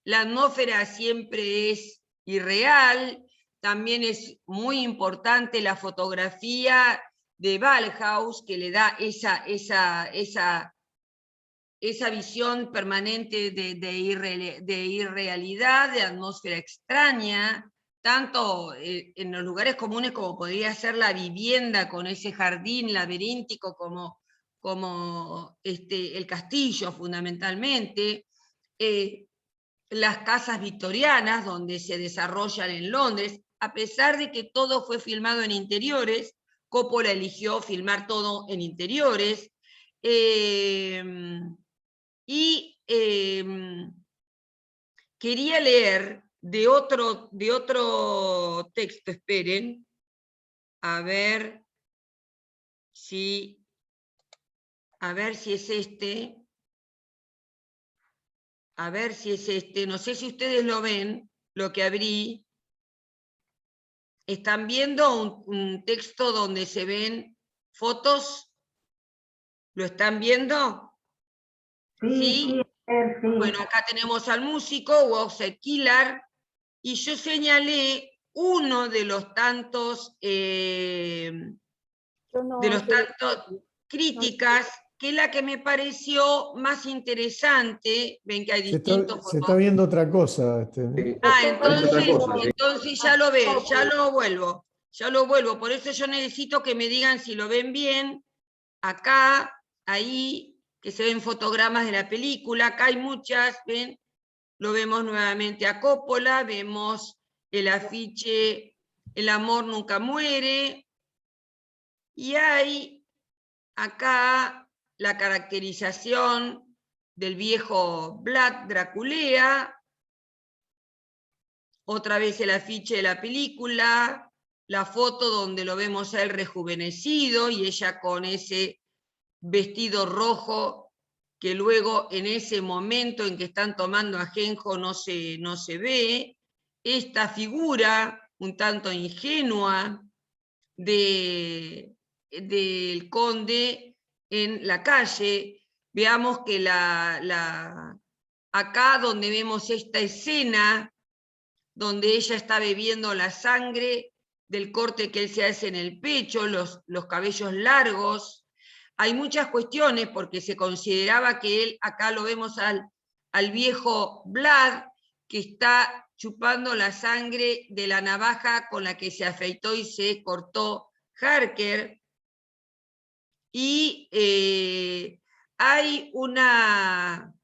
S1: La atmósfera siempre es irreal, también es muy importante la fotografía de Ballhaus, que le da esa visión permanente de irrealidad, de atmósfera extraña. tanto en los lugares comunes como podría ser la vivienda con ese jardín laberíntico como el castillo fundamentalmente, las casas victorianas donde se desarrollan en Londres, a pesar de que todo fue filmado en interiores, Coppola eligió filmar todo en interiores, y quería leer de otro texto, esperen, a ver si es este. A ver si es este. No sé si ustedes lo ven, lo que abrí. ¿Están viendo un texto donde se ven fotos? ¿Lo están viendo? ¿Sí?
S3: Sí.
S1: Bueno, acá tenemos al músico, Wowzer Killer, y yo señalé uno de los tantos críticas, que es la que me pareció más interesante. Ven que hay distintos
S4: Se está viendo otra cosa.
S1: Entonces ya lo ven, ya lo vuelvo. Por eso yo necesito que me digan si lo ven bien. Acá, ahí, que se ven fotogramas de la película. Acá hay muchas, ¿ven? Lo vemos nuevamente a Coppola, vemos el afiche El amor nunca muere. Y hay acá la caracterización del viejo Vlad Draculea, otra vez el afiche de la película, la foto donde lo vemos a él rejuvenecido y ella con ese vestido rojo que luego en ese momento en que están tomando ajenjo no se ve, esta figura un tanto ingenua del conde en la calle. Veamos que acá donde vemos esta escena donde ella está bebiendo la sangre del corte que él se hace en el pecho, los cabellos largos. Hay muchas cuestiones porque se consideraba que él, acá lo vemos al viejo Vlad, que está chupando la sangre de la navaja con la que se afeitó y se cortó Harker. Y hay una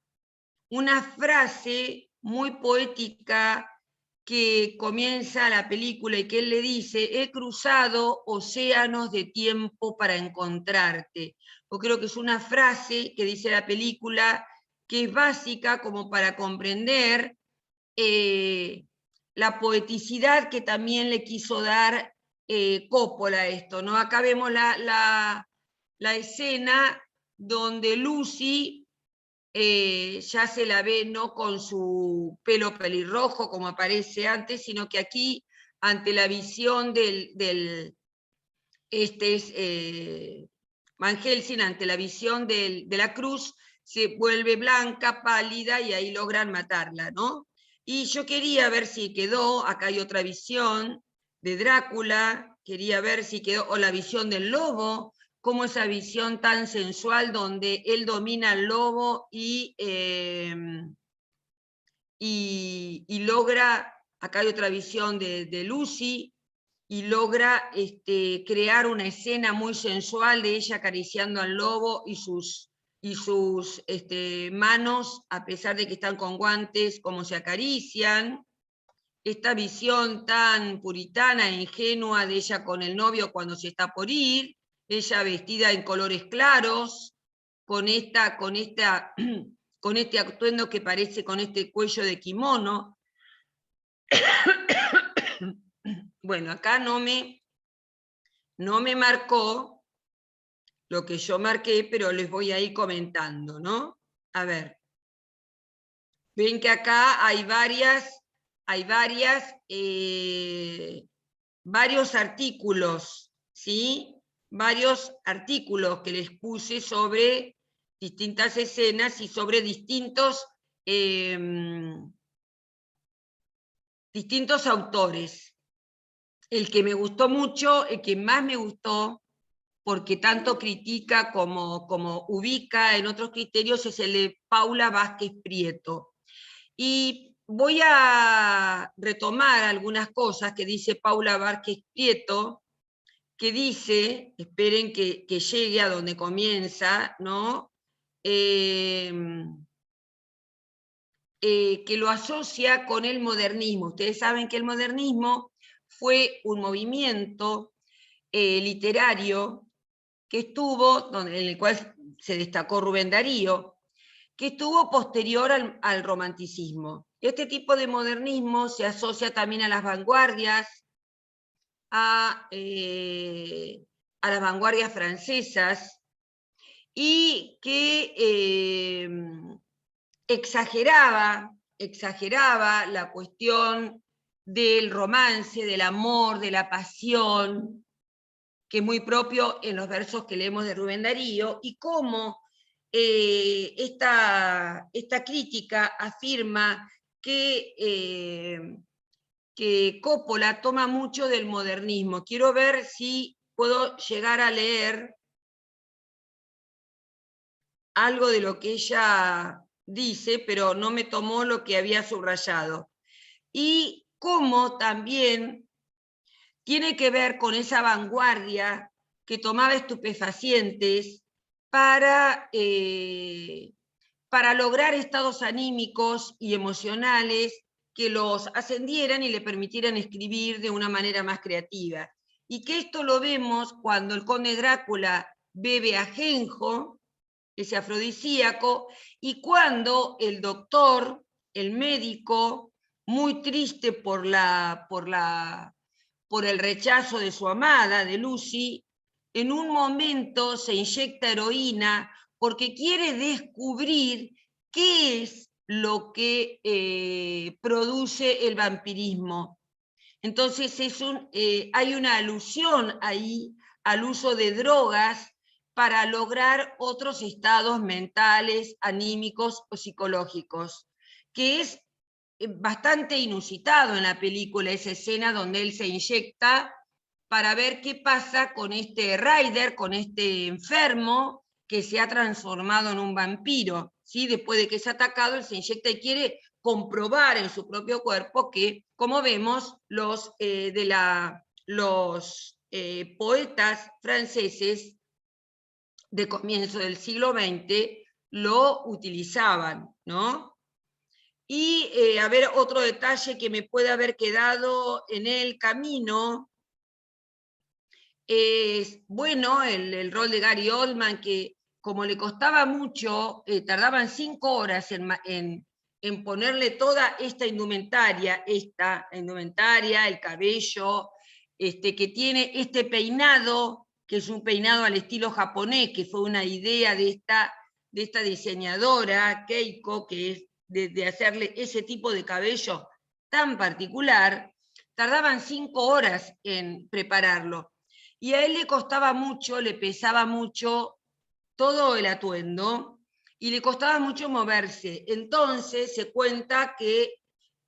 S1: frase muy poética que comienza la película y que él le dice: he cruzado océanos de tiempo para encontrarte. Yo creo que es una frase que dice la película que es básica como para comprender la poeticidad que también le quiso dar Coppola a esto, ¿no? Acá vemos la escena donde Lucy ya se la ve no con su pelo pelirrojo como aparece antes, sino que aquí, ante la visión Van Helsing, ante la visión de la cruz, se vuelve blanca, pálida, y ahí logran matarla, ¿no? Y yo quería ver si quedó, acá hay otra visión de Drácula, quería ver si quedó, o la visión del lobo, como esa visión tan sensual donde él domina al lobo y logra, acá hay otra visión de Lucy, y logra crear una escena muy sensual de ella acariciando al lobo y sus manos, a pesar de que están con guantes, como se acarician. Esta visión tan puritana e ingenua de ella con el novio cuando se está por ir, ella vestida en colores claros, con este atuendo que parece con este cuello de kimono. Bueno, acá no me marcó lo que yo marqué, pero les voy a ir comentando, ¿no? A ver. Ven que acá hay varios artículos, ¿sí? Varios artículos que les puse sobre distintas escenas y sobre distintos autores. El que me gustó mucho, el que más me gustó, porque tanto critica como ubica en otros criterios, es el de Paula Vázquez Prieto. Y voy a retomar algunas cosas que dice Paula Vázquez Prieto, que dice, esperen que llegue a donde comienza, ¿no? Que lo asocia con el modernismo. Ustedes saben que el modernismo fue un movimiento literario que estuvo, en el cual se destacó Rubén Darío, que estuvo posterior al romanticismo. Este tipo de modernismo se asocia también a las vanguardias, a las vanguardias francesas, y que exageraba la cuestión del romance, del amor, de la pasión, que es muy propio en los versos que leemos de Rubén Darío, y cómo esta crítica afirma que Coppola toma mucho del modernismo. Quiero ver si puedo llegar a leer algo de lo que ella dice, pero no me tomó lo que había subrayado. Y cómo también tiene que ver con esa vanguardia que tomaba estupefacientes para lograr estados anímicos y emocionales que los ascendieran y le permitieran escribir de una manera más creativa. Y que esto lo vemos cuando el conde Drácula bebe ajenjo, ese afrodisíaco, y cuando el doctor, el médico, muy triste por el rechazo de su amada, de Lucy, en un momento se inyecta heroína porque quiere descubrir qué es lo que produce el vampirismo. Entonces hay una alusión ahí al uso de drogas para lograr otros estados mentales, anímicos o psicológicos, que es bastante inusitado en la película, esa escena donde él se inyecta para ver qué pasa con este Ryder, con este enfermo que se ha transformado en un vampiro, ¿sí? Después de que es atacado, él se inyecta y quiere comprobar en su propio cuerpo que, como vemos, los poetas franceses de comienzo del siglo XX lo utilizaban, ¿no? Y a ver, otro detalle que me puede haber quedado en el camino es, bueno, el rol de Gary Oldman, que como le costaba mucho, tardaban 5 horas en ponerle toda esta indumentaria, el cabello, que tiene este peinado, que es un peinado al estilo japonés, que fue una idea de esta diseñadora, Keiko, que es de hacerle ese tipo de cabello tan particular. Tardaban 5 horas en prepararlo. Y a él le costaba mucho, le pesaba mucho todo el atuendo y le costaba mucho moverse. Entonces se cuenta que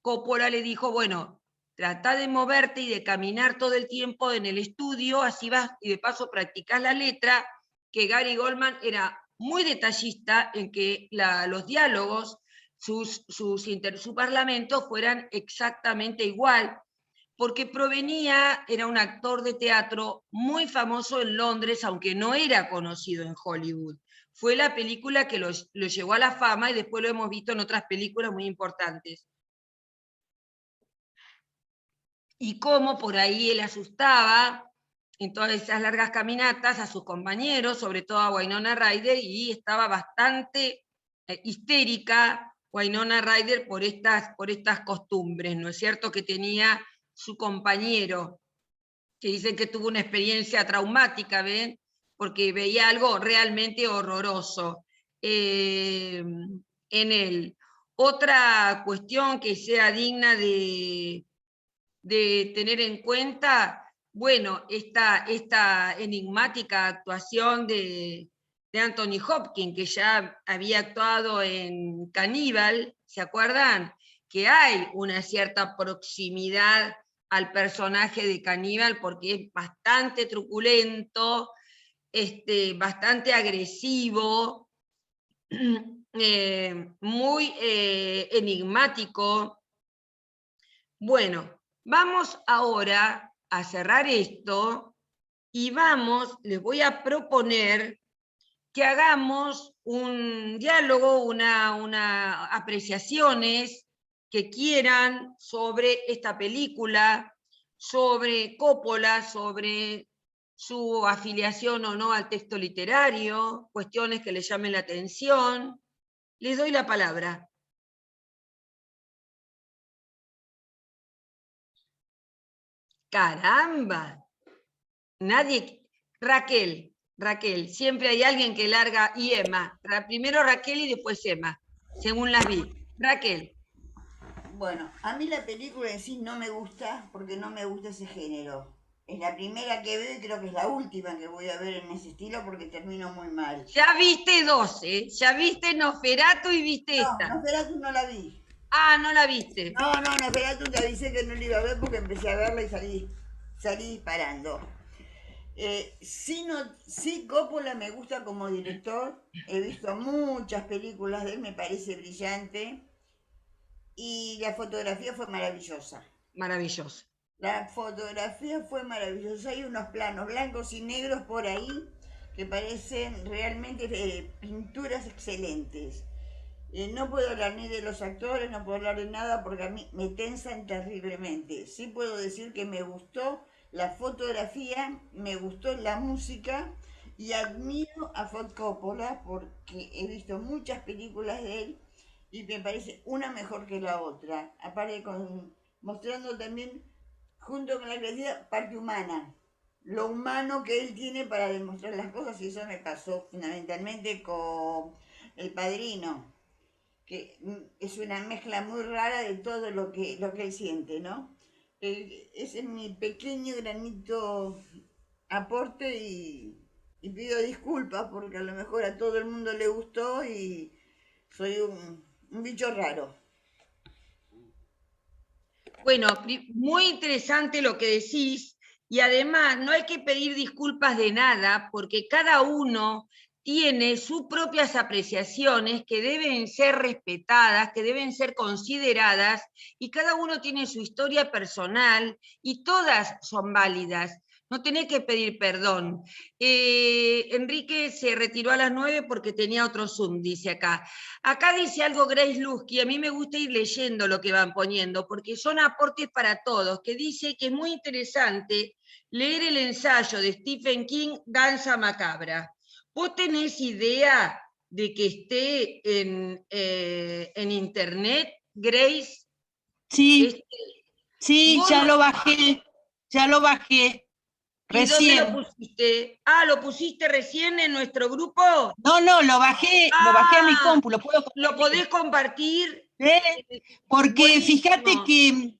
S1: Coppola le dijo, bueno, trata de moverte y de caminar todo el tiempo en el estudio, así vas y de paso practicás la letra, que Gary Goldman era muy detallista en que los diálogos, su parlamento fueran exactamente igual, porque era un actor de teatro muy famoso en Londres, aunque no era conocido en Hollywood. Fue la película que lo llevó a la fama y después lo hemos visto en otras películas muy importantes. Y cómo por ahí él asustaba en todas esas largas caminatas a sus compañeros, sobre todo a Winona Ryder, y estaba bastante histérica Winona Ryder por estas costumbres, ¿no es cierto?, que tenía su compañero, que dicen que tuvo una experiencia traumática, ¿ven?, porque veía algo realmente horroroso en él. Otra cuestión que sea digna de tener en cuenta, bueno, esta enigmática actuación de Anthony Hopkins, que ya había actuado en Caníbal, ¿se acuerdan? Que hay una cierta proximidad al personaje de Caníbal porque es bastante truculento, bastante agresivo, muy enigmático, Bueno, vamos ahora a cerrar esto y les voy a proponer que hagamos un diálogo, una apreciaciones que quieran sobre esta película, sobre Coppola, sobre su afiliación o no al texto literario, cuestiones que les llamen la atención. Les doy la palabra. ¡Caramba! Nadie... Raquel, siempre hay alguien que larga, y Emma. Primero Raquel y después Emma, según las vi. Raquel.
S3: Bueno, a mí la película en sí no me gusta porque no me gusta ese género. Es la primera que veo y creo que es la última que voy a ver en ese estilo porque termino muy mal.
S1: Ya viste dos, ¿eh? Ya viste Nosferatu y viste esta.
S3: No, Nosferatu no la vi.
S1: Ah, no la viste.
S3: No, Nosferatu te avisé que no la iba a ver porque empecé a verla y salí disparando. Sí, Coppola me gusta como director. He visto muchas películas de él, me parece brillante. Y la fotografía fue maravillosa.
S1: Maravilloso.
S3: La fotografía fue maravillosa. Hay unos planos blancos y negros por ahí que parecen realmente pinturas excelentes. No puedo hablar ni de los actores, no puedo hablar de nada porque a mí me tensan terriblemente. Sí puedo decir que me gustó la fotografía, me gustó la música y admiro a Ford Coppola porque he visto muchas películas de él y me parece una mejor que la otra. Aparte mostrando también, junto con la creatividad, parte humana. Lo humano que él tiene para demostrar las cosas, y eso me pasó fundamentalmente con El Padrino, que es una mezcla muy rara de todo lo que él siente, ¿no? Ese es mi pequeño granito aporte y pido disculpas porque a lo mejor a todo el mundo le gustó y soy un bicho raro.
S1: Bueno, muy interesante lo que decís, y además no hay que pedir disculpas de nada, porque cada uno tiene sus propias apreciaciones que deben ser respetadas, que deben ser consideradas, y cada uno tiene su historia personal, y todas son válidas. No tenés que pedir perdón. Enrique se retiró a las 9 porque tenía otro Zoom, dice acá. Acá dice algo Grace Lusky, a mí me gusta ir leyendo lo que van poniendo, porque son aportes para todos, que dice que es muy interesante leer el ensayo de Stephen King, Danza Macabra. ¿Vos tenés idea de que esté en internet, Grace?
S5: Sí, sí,
S1: ¿Vos
S5: ya lo bajé,
S1: ¿Y dónde lo
S5: recién.
S1: pusiste? Ah, ¿lo pusiste recién en nuestro grupo?
S5: No, lo bajé a mi compu, lo puedo compartir.
S1: ¿Lo podés compartir?
S5: Porque
S1: Buenísimo.
S5: fíjate que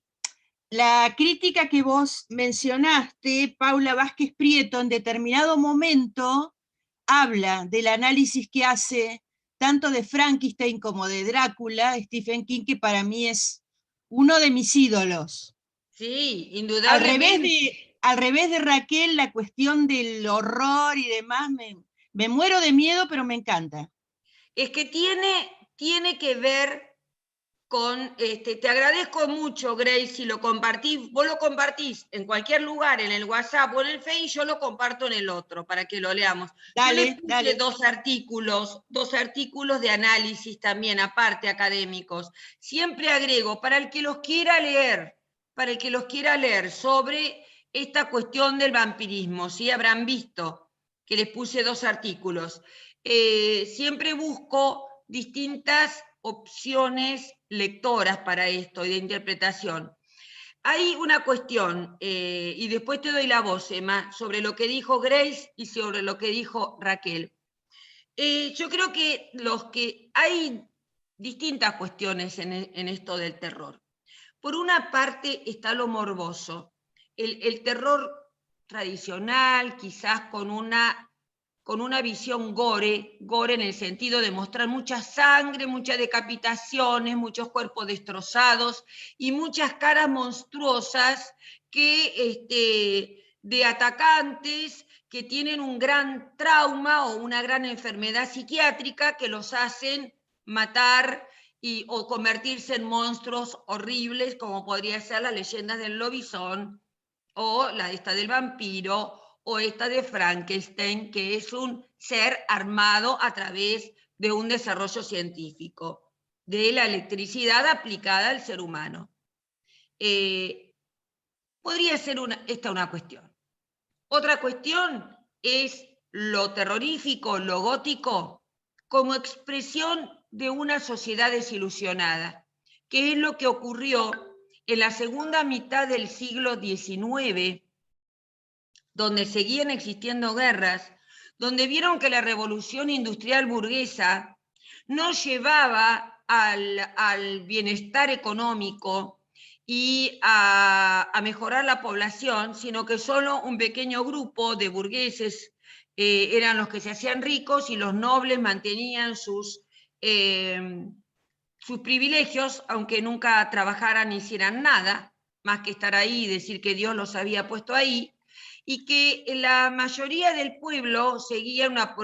S5: la crítica que vos mencionaste, Paula Vázquez Prieto, en determinado momento habla del análisis que hace tanto de Frankenstein como de Drácula, Stephen King, que para mí es uno de mis ídolos.
S1: Sí, indudablemente.
S5: Al revés de Raquel, la cuestión del horror y demás, me muero de miedo, pero me encanta.
S1: Es que tiene que ver con, te agradezco mucho, Grace, si lo compartís, vos lo compartís en cualquier lugar, en el WhatsApp o en el Face, yo lo comparto en el otro, para que lo leamos.
S5: Dale,
S1: yo le puse
S5: dale.
S1: dos artículos de análisis también, aparte académicos. Siempre agrego, para el que los quiera leer, sobre esta cuestión del vampirismo, ¿sí? Habrán visto que les puse 2 artículos. Siempre busco distintas opciones lectoras para esto y de interpretación. Hay una cuestión, y después te doy la voz, Emma, sobre lo que dijo Grace y sobre lo que dijo Raquel. Yo creo que hay distintas cuestiones en esto del terror. Por una parte está lo morboso, el terror tradicional, quizás con una visión gore en el sentido de mostrar mucha sangre, muchas decapitaciones, muchos cuerpos destrozados y muchas caras monstruosas de atacantes que tienen un gran trauma o una gran enfermedad psiquiátrica que los hacen matar o convertirse en monstruos horribles, como podría ser las leyendas del lobizón, o la esta del vampiro, o esta de Frankenstein, que es un ser armado a través de un desarrollo científico, de la electricidad aplicada al ser humano. Podría ser esta una cuestión. Otra cuestión es lo terrorífico, lo gótico, como expresión de una sociedad desilusionada, que es lo que ocurrió en la segunda mitad del siglo XIX, donde seguían existiendo guerras, donde vieron que la revolución industrial burguesa no llevaba al bienestar económico y a mejorar la población, sino que solo un pequeño grupo de burgueses eran los que se hacían ricos y los nobles mantenían sus privilegios, aunque nunca trabajaran ni hicieran nada, más que estar ahí y decir que Dios los había puesto ahí, y que la mayoría del pueblo seguía una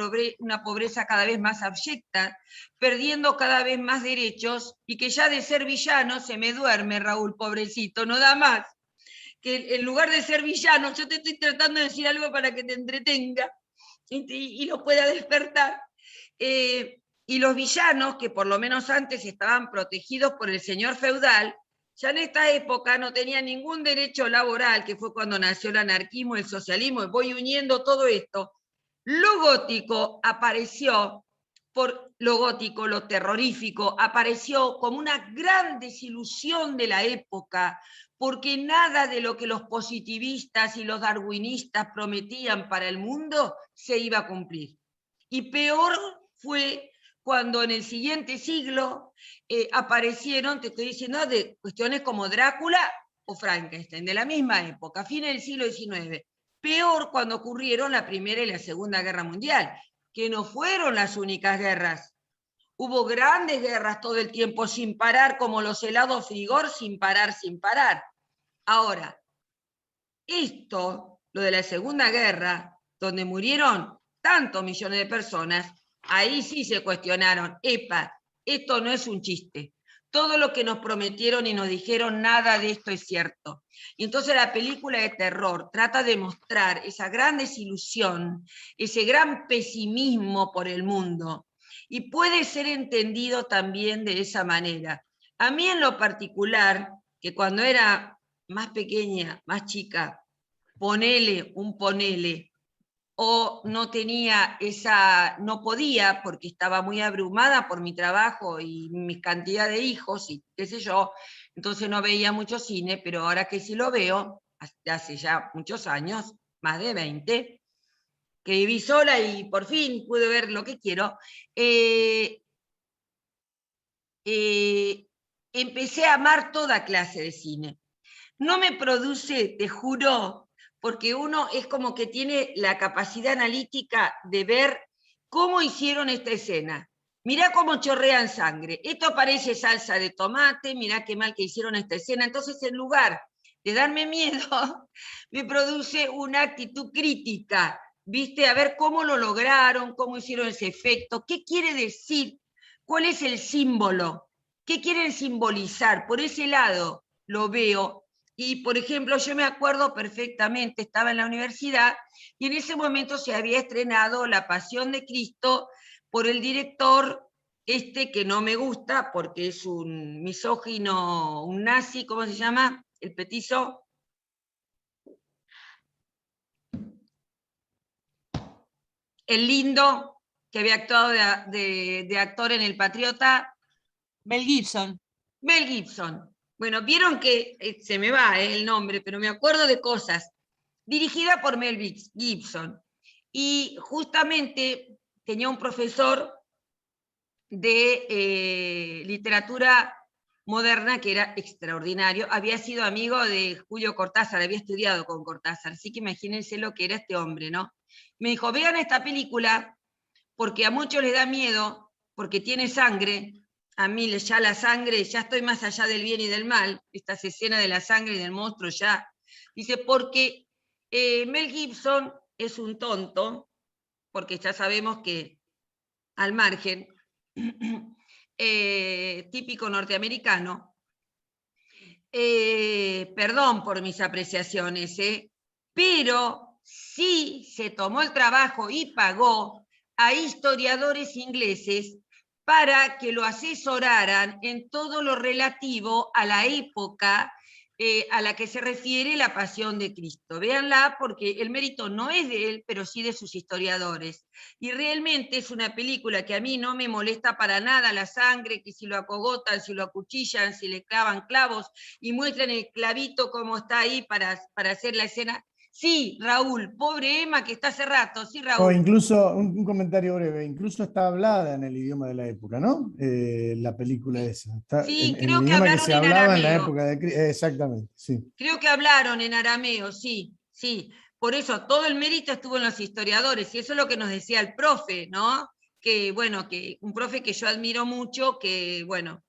S1: pobreza cada vez más abyecta, perdiendo cada vez más derechos, y que ya de ser villano se me duerme, Raúl, pobrecito, no da más. Que en lugar de ser villano, yo te estoy tratando de decir algo para que te entretenga y lo pueda despertar. Y los villanos, que por lo menos antes estaban protegidos por el señor feudal, ya en esta época no tenían ningún derecho laboral, que fue cuando nació el anarquismo, el socialismo, y voy uniendo todo esto. Lo gótico apareció, lo terrorífico, apareció como una gran desilusión de la época, porque nada de lo que los positivistas y los darwinistas prometían para el mundo se iba a cumplir. Y peor fue cuando en el siguiente siglo aparecieron, te estoy diciendo, de cuestiones como Drácula o Frankenstein, de la misma época, fines del siglo XIX. Peor cuando ocurrieron la Primera y la Segunda Guerra Mundial, que no fueron las únicas guerras. Hubo grandes guerras todo el tiempo sin parar, como los helados Frigor, sin parar, sin parar. Ahora, esto, lo de la Segunda Guerra, donde murieron tantos millones de personas, ahí sí se cuestionaron, epa, esto no es un chiste. Todo lo que nos prometieron y nos dijeron, nada de esto es cierto. Y entonces la película de terror trata de mostrar esa gran desilusión, ese gran pesimismo por el mundo. Y puede ser entendido también de esa manera. A mí en lo particular, que cuando era más pequeña, más chica, ponele, o no tenía no podía porque estaba muy abrumada por mi trabajo y mi cantidad de hijos y qué sé yo, entonces no veía mucho cine, pero ahora que sí lo veo, hace ya muchos años, más de 20, que viví sola y por fin pude ver lo que quiero, empecé a amar toda clase de cine. No me produce, te juro, porque uno es como que tiene la capacidad analítica de ver cómo hicieron esta escena. Mirá cómo chorrean sangre. Esto parece salsa de tomate, mirá qué mal que hicieron esta escena. Entonces, en lugar de darme miedo, me produce una actitud crítica, ¿viste? A ver cómo lo lograron, cómo hicieron ese efecto, qué quiere decir, cuál es el símbolo, qué quieren simbolizar. Por ese lado lo veo. Y, por ejemplo, yo me acuerdo perfectamente, estaba en la universidad, y en ese momento se había estrenado La Pasión de Cristo por el director que no me gusta, porque es un misógino, un nazi, ¿cómo se llama? El petizo. El lindo, que había actuado de actor en El Patriota.
S5: Mel Gibson.
S1: Mel Gibson. Bueno, vieron que se me va el nombre, pero me acuerdo de cosas. Dirigida por Mel Gibson. Y justamente tenía un profesor de literatura moderna que era extraordinario. Había sido amigo de Julio Cortázar, había estudiado con Cortázar, así que imagínense lo que era este hombre, ¿no? Me dijo, vean esta película, porque a muchos les da miedo, porque tiene sangre. A mí ya la sangre, ya estoy más allá del bien y del mal, estas escenas de la sangre y del monstruo ya. Dice, porque Mel Gibson es un tonto, porque ya sabemos que al margen, típico norteamericano. Perdón por mis apreciaciones, pero sí se tomó el trabajo y pagó a historiadores ingleses para que lo asesoraran en todo lo relativo a la época a la que se refiere la Pasión de Cristo. Véanla, porque el mérito no es de él, pero sí de sus historiadores. Y realmente es una película que a mí no me molesta para nada la sangre, que si lo acogotan, si lo acuchillan, si le clavan clavos y muestran el clavito como está ahí para hacer la escena. Sí, Raúl, pobre Emma que está hace rato, sí,
S4: O
S1: Raúl.
S4: incluso, un comentario breve, incluso está hablada en el idioma de la época, ¿no? La película esa. Está
S1: Sí,
S4: en
S1: creo
S4: el
S1: que
S4: idioma que
S1: hablaron
S4: se
S1: en
S4: hablaba en la
S1: arameo.
S4: época de exactamente, sí.
S1: Creo que hablaron en arameo, sí, sí. Por eso todo el mérito estuvo en los historiadores, y eso es lo que nos decía el profe, ¿no? Que, bueno, que un profe que yo admiro mucho, que, bueno,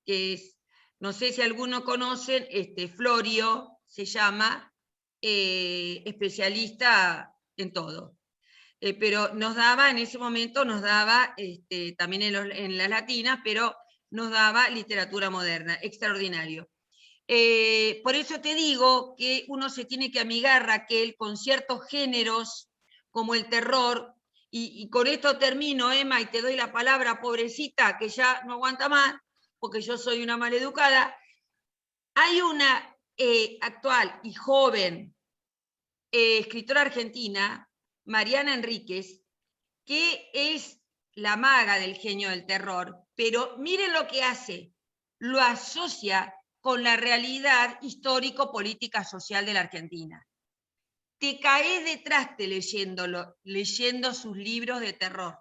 S1: que es, no sé si alguno conocen, Florio se llama, especialista en todo. Pero nos daba, en ese momento nos daba, también en las latinas, pero nos daba literatura moderna, extraordinario. Por eso te digo que uno se tiene que amigar, Raquel, con ciertos géneros como el terror, y con esto termino, Emma, y te doy la palabra, pobrecita, que ya no aguanta más, porque yo soy una maleducada. Hay una actual y joven escritora argentina, Mariana Enríquez, que es la maga del genio del terror, pero miren lo que hace, lo asocia con la realidad histórico-política social de la Argentina. Te caes de traste leyendo sus libros de terror,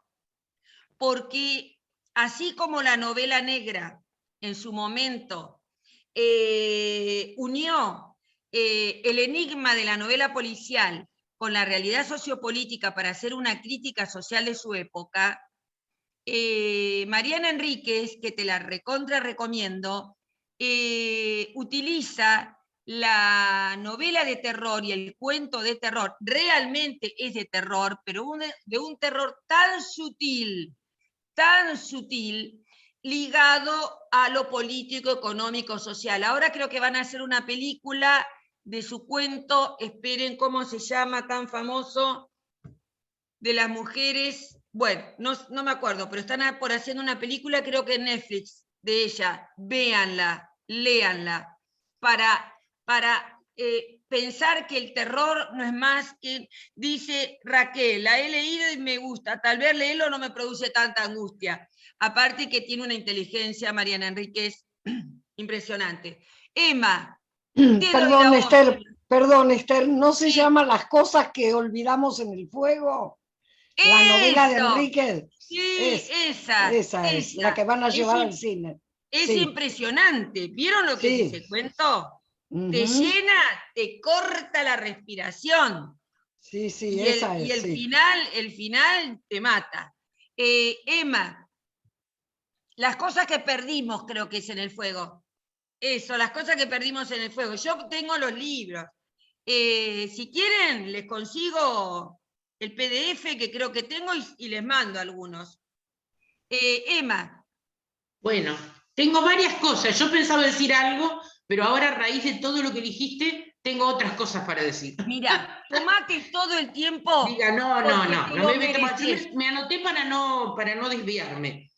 S1: porque así como la novela negra en su momento unió el enigma de la novela policial con la realidad sociopolítica para hacer una crítica social de su época, Mariana Enríquez, que te la recontra recomiendo, utiliza la novela de terror y el cuento de terror, realmente es de terror, pero de un terror tan sutil, ligado a lo político, económico, social. Ahora creo que van a hacer una película de su cuento, esperen cómo se llama, tan famoso, de las mujeres, bueno, no me acuerdo, pero están por haciendo una película, creo que en Netflix, de ella. Véanla, léanla, para pensar que el terror no es más que, dice Raquel, la he leído y me gusta, tal vez leerlo no me produce tanta angustia. Aparte que tiene una inteligencia, Mariana Enríquez, impresionante. Emma, te doy la voz.
S6: Perdón, Esther, ¿no se
S1: Sí.
S6: llama Las cosas que olvidamos en el fuego? La novela de
S1: ¡Eso!
S6: Enríquez.
S1: Sí, esa
S6: Es la que van a llevar al cine.
S1: Es
S6: Sí.
S1: impresionante. ¿Vieron lo que
S6: Sí.
S1: es ese cuento? Te
S6: Ujú.
S1: llena, te corta la respiración.
S6: Sí, sí,
S1: Y
S6: esa
S1: el
S6: es. Sí.
S1: final te mata. Emma, las cosas que perdimos creo que es en el fuego. Eso, las cosas que perdimos en el fuego. Yo tengo los libros. Si quieren, les consigo el PDF que creo que tengo y les mando algunos. Emma.
S7: Bueno, tengo varias cosas. Yo pensaba decir algo, pero ahora a raíz de todo lo que dijiste, tengo otras cosas para decir.
S1: Mira, tomate todo el tiempo.
S7: Diga, no
S1: te
S7: me
S1: lo
S7: voy a tomar.
S1: mereces.
S7: Me anoté para no desviarme.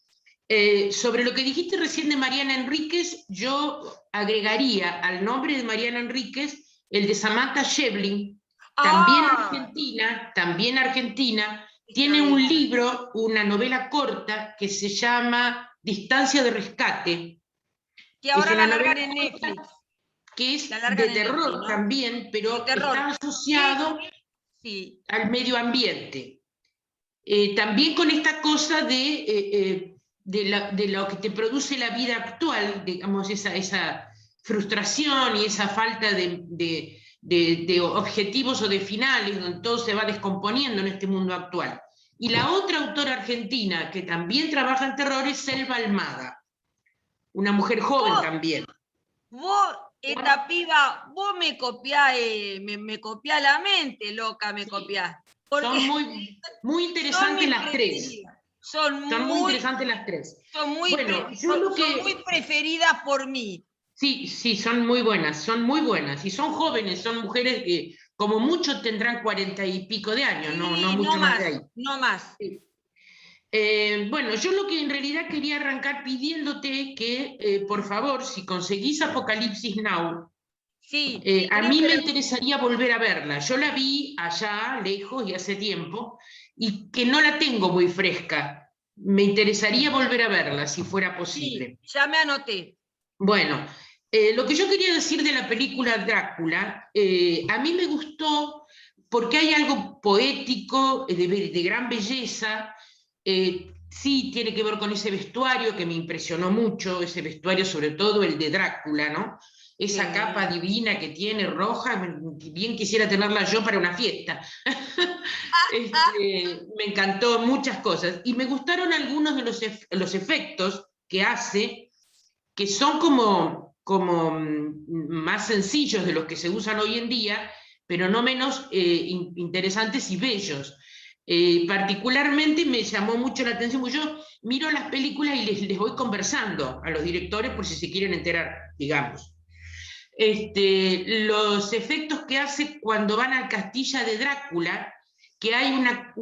S7: Sobre lo que dijiste recién de Mariana Enríquez, yo agregaría al nombre de Mariana Enríquez el de Samantha Schweblin, también argentina, tiene un libro, una novela corta que se llama Distancia de Rescate.
S1: Que ahora
S7: Es
S1: la
S7: una
S1: largan
S7: novela
S1: en Netflix.
S7: que es
S1: La
S7: de
S1: largan en
S7: terror
S1: Netflix, ¿no?
S7: también, pero
S1: De terror.
S7: está asociado
S1: Sí.
S7: al medio ambiente. También con esta cosa de lo que te produce la vida actual, digamos, esa frustración y esa falta de objetivos o de finales, donde todo se va descomponiendo en este mundo actual. Y la otra autora argentina que también trabaja en terror es Selva Almada, una mujer joven también.
S1: Vos, esta piba, vos me copiás, me copiás la mente, loca, me copiás. Porque
S7: Son muy interesantes las tres.
S1: Son
S7: muy interesantes las tres.
S1: Son muy,
S7: bueno,
S1: son muy preferidas por mí.
S7: Sí, sí, son muy buenas, y son jóvenes, son mujeres que como mucho tendrán 40 y pico de años,
S1: Sí,
S7: no mucho más de ahí.
S1: No más.
S7: Sí. Bueno, yo lo que en realidad quería arrancar pidiéndote que, por favor, si conseguís Apocalipsis Now,
S1: sí,
S7: a mí me interesaría volver a verla. Yo la vi allá, lejos y hace tiempo, y que no la tengo muy fresca. Me interesaría volver a verla, si fuera posible.
S1: Sí, ya me anoté.
S7: Bueno, lo que yo quería decir de la película Drácula, a mí me gustó porque hay algo poético, de gran belleza. Sí, tiene que ver con ese vestuario que me impresionó mucho, ese vestuario, sobre todo el de Drácula, ¿no? Esa capa divina que tiene, roja, bien quisiera tenerla yo para una fiesta. Me encantó muchas cosas. Y me gustaron algunos de los efectos que hace, que son como más sencillos de los que se usan hoy en día, pero no menos interesantes y bellos. Particularmente me llamó mucho la atención, porque yo miro las películas y les voy conversando a los directores por si se quieren enterar, digamos. Los efectos que hace cuando van al castillo de Drácula, que hay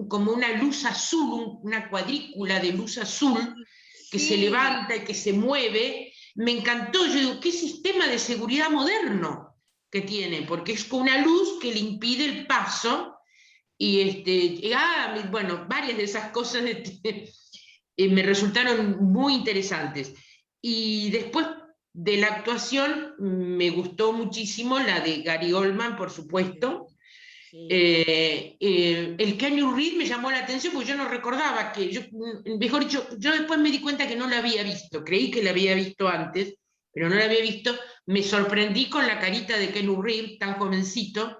S7: como una luz azul, una cuadrícula de luz azul que se levanta y que se mueve, me encantó. Yo digo, ¿qué sistema de seguridad moderno que tiene? Porque es con una luz que le impide el paso. Y bueno, varias de esas cosas me resultaron muy interesantes. Y después de la actuación me gustó muchísimo la de Gary Oldman, por supuesto. Sí. El Keanu Reeves me llamó la atención porque yo no recordaba mejor dicho, yo después me di cuenta que no la había visto, creí que la había visto antes, pero no la había visto. Me sorprendí con la carita de Keanu Reeves, tan jovencito.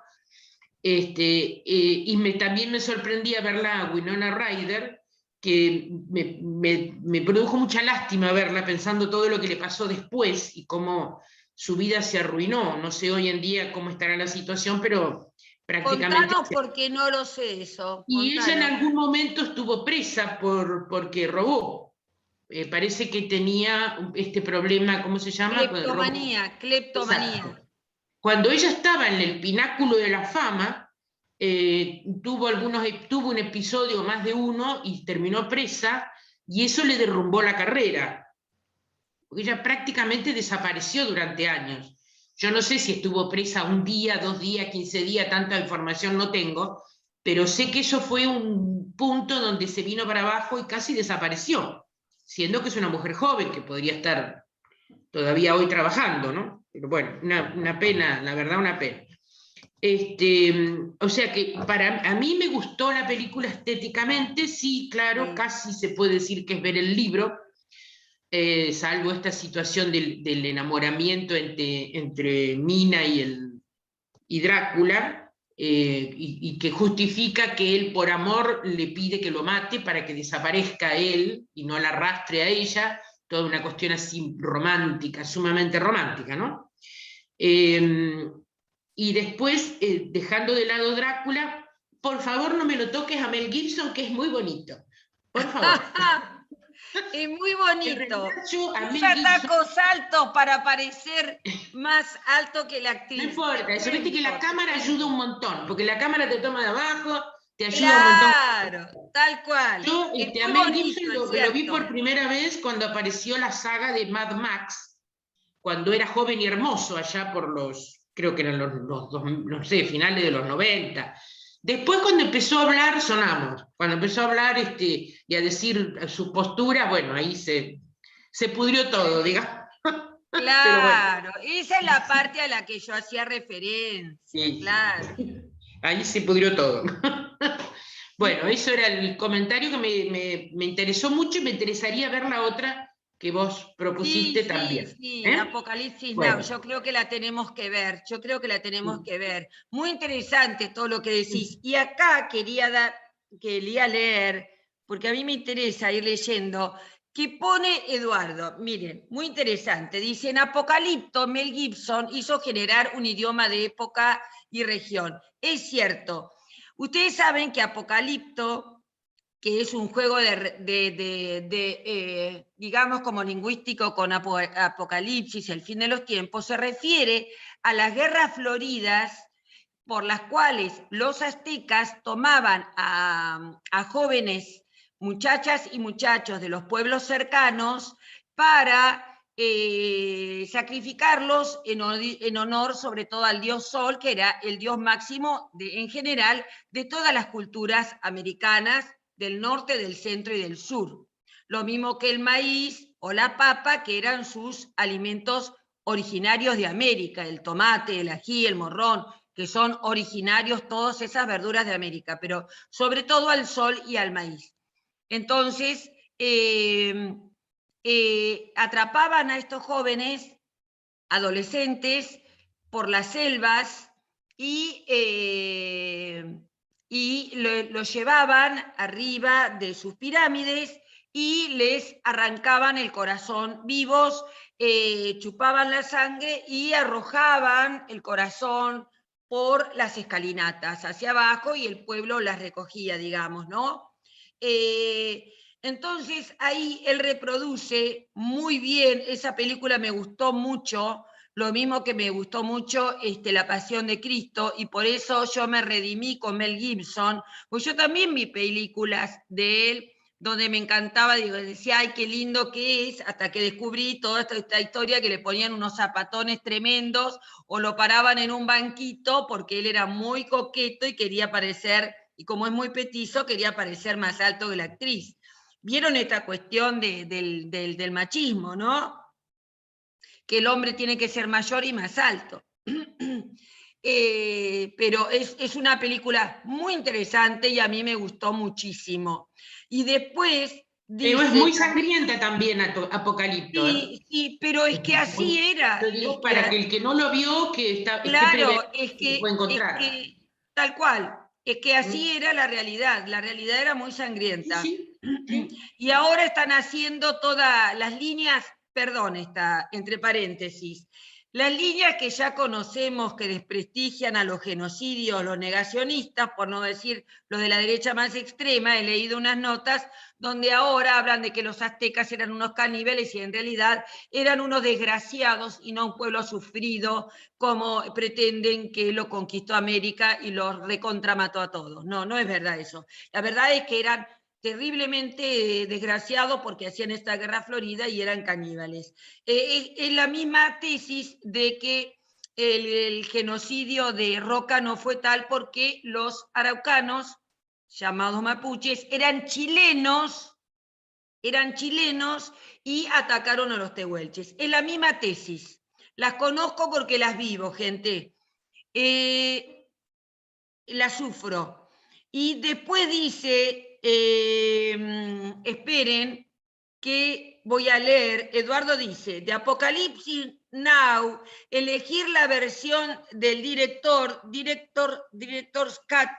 S7: También me sorprendía verla a Winona Ryder, que me produjo mucha lástima verla, pensando todo lo que le pasó después y cómo su vida se arruinó. No sé hoy en día cómo estará la situación, pero prácticamente...
S1: Contanos porque no lo sé eso.
S7: Y ella en algún momento estuvo presa porque robó. Parece que tenía este problema, ¿cómo se llama?
S1: Cleptomanía.
S7: Exacto. Cuando ella estaba en el pináculo de la fama, tuvo un episodio, más de uno, y terminó presa, y eso le derrumbó la carrera. Porque ella prácticamente desapareció durante años. Yo no sé si estuvo presa un día, 2 días, 15 días, tanta información no tengo, pero sé que eso fue un punto donde se vino para abajo y casi desapareció, siendo que es una mujer joven que podría estar todavía hoy trabajando, ¿no? Pero bueno, una pena, la verdad, una pena. O sea que a mí me gustó la película estéticamente, sí, claro, casi se puede decir que es ver el libro, salvo esta situación del enamoramiento entre Mina y Drácula, y que justifica que él por amor le pide que lo mate para que desaparezca él y no la arrastre a ella, toda una cuestión así romántica, sumamente romántica, ¿no? Y después, dejando de lado Drácula, por favor no me lo toques a Mel Gibson, que es muy bonito. Por favor.
S1: Es muy bonito.
S7: Usa
S1: tacos altos para parecer más alto que la actriz.
S7: No importa, eso viste que la cámara ayuda un montón, porque la cámara te toma de abajo, te ayuda un montón.
S1: Claro, tal cual.
S7: Yo a Mel Gibson lo vi por primera vez cuando apareció la saga de Mad Max, cuando era joven y hermoso, allá por creo que eran no sé, finales de los 90. Después cuando empezó a hablar, sonamos. Cuando empezó a hablar y a decir su postura, bueno, ahí se pudrió todo, digamos.
S1: Claro, bueno. Esa es la parte a la que yo hacía referencia, sí. Claro.
S7: Ahí se pudrió todo. Bueno, eso era el comentario que me interesó mucho, y me interesaría ver la otra que vos propusiste también.
S1: Sí, Apocalipsis Now, yo creo que la tenemos que ver, Muy interesante todo lo que decís. Y acá quería leer, porque a mí me interesa ir leyendo, que pone Eduardo, miren, muy interesante, dice, en Apocalipto, Mel Gibson hizo generar un idioma de época y región. Es cierto, ustedes saben que Apocalipto que es un juego digamos, como lingüístico con Apocalipsis, el fin de los tiempos, se refiere a las guerras floridas por las cuales los aztecas tomaban a jóvenes muchachas y muchachos de los pueblos cercanos para sacrificarlos en honor sobre todo al dios Sol, que era el dios máximo en general de todas las culturas americanas, del norte, del centro y del sur. Lo mismo que el maíz o la papa, que eran sus alimentos originarios de América, el tomate, el ají, el morrón, que son originarios todas esas verduras de América, pero sobre todo al sol y al maíz. Entonces, atrapaban a estos jóvenes, adolescentes, por las selvas y los llevaban arriba de sus pirámides y les arrancaban el corazón vivos, chupaban la sangre y arrojaban el corazón por las escalinatas hacia abajo y el pueblo las recogía, digamos, ¿no? Entonces ahí él reproduce muy bien, esa película me gustó mucho, lo mismo que me gustó mucho La Pasión de Cristo, y por eso yo me redimí con Mel Gibson, pues yo también vi películas de él donde me encantaba, digo, decía, ay, qué lindo que es, hasta que descubrí toda esta historia que le ponían unos zapatones tremendos o lo paraban en un banquito porque él era muy coqueto y quería parecer, y como es muy petizo, quería parecer más alto que la actriz. ¿Vieron esta cuestión del machismo, no? Que el hombre tiene que ser mayor y más alto. Pero es una película muy interesante y a mí me gustó muchísimo. Y después dice...
S7: Pero es muy sangrienta también Apocalipto.
S1: Sí, pero es que así era.
S7: Lo digo para que el que no lo vio,
S1: Claro, es que
S7: puede encontrar.
S1: tal cual, es que así era la realidad era muy sangrienta.
S7: Sí.
S1: Y ahora están haciendo todas las líneas, perdón, está entre paréntesis, las líneas que ya conocemos que desprestigian a los genocidios, los negacionistas, por no decir los de la derecha más extrema, he leído unas notas donde ahora hablan de que los aztecas eran unos caníbales y en realidad eran unos desgraciados y no un pueblo sufrido como pretenden que lo conquistó América y los recontramató a todos. No, no es verdad eso. La verdad es que eran terriblemente desgraciados porque hacían esta guerra florida y eran caníbales. Es la misma tesis de que el genocidio de Roca no fue tal porque los araucanos, llamados mapuches, eran chilenos y atacaron a los tehuelches. Es la misma tesis. Las conozco porque las vivo, gente. Las sufro. Y después dice... esperen que voy a leer. Eduardo dice, de Apocalipsis Now, elegir la versión del Director's Cut,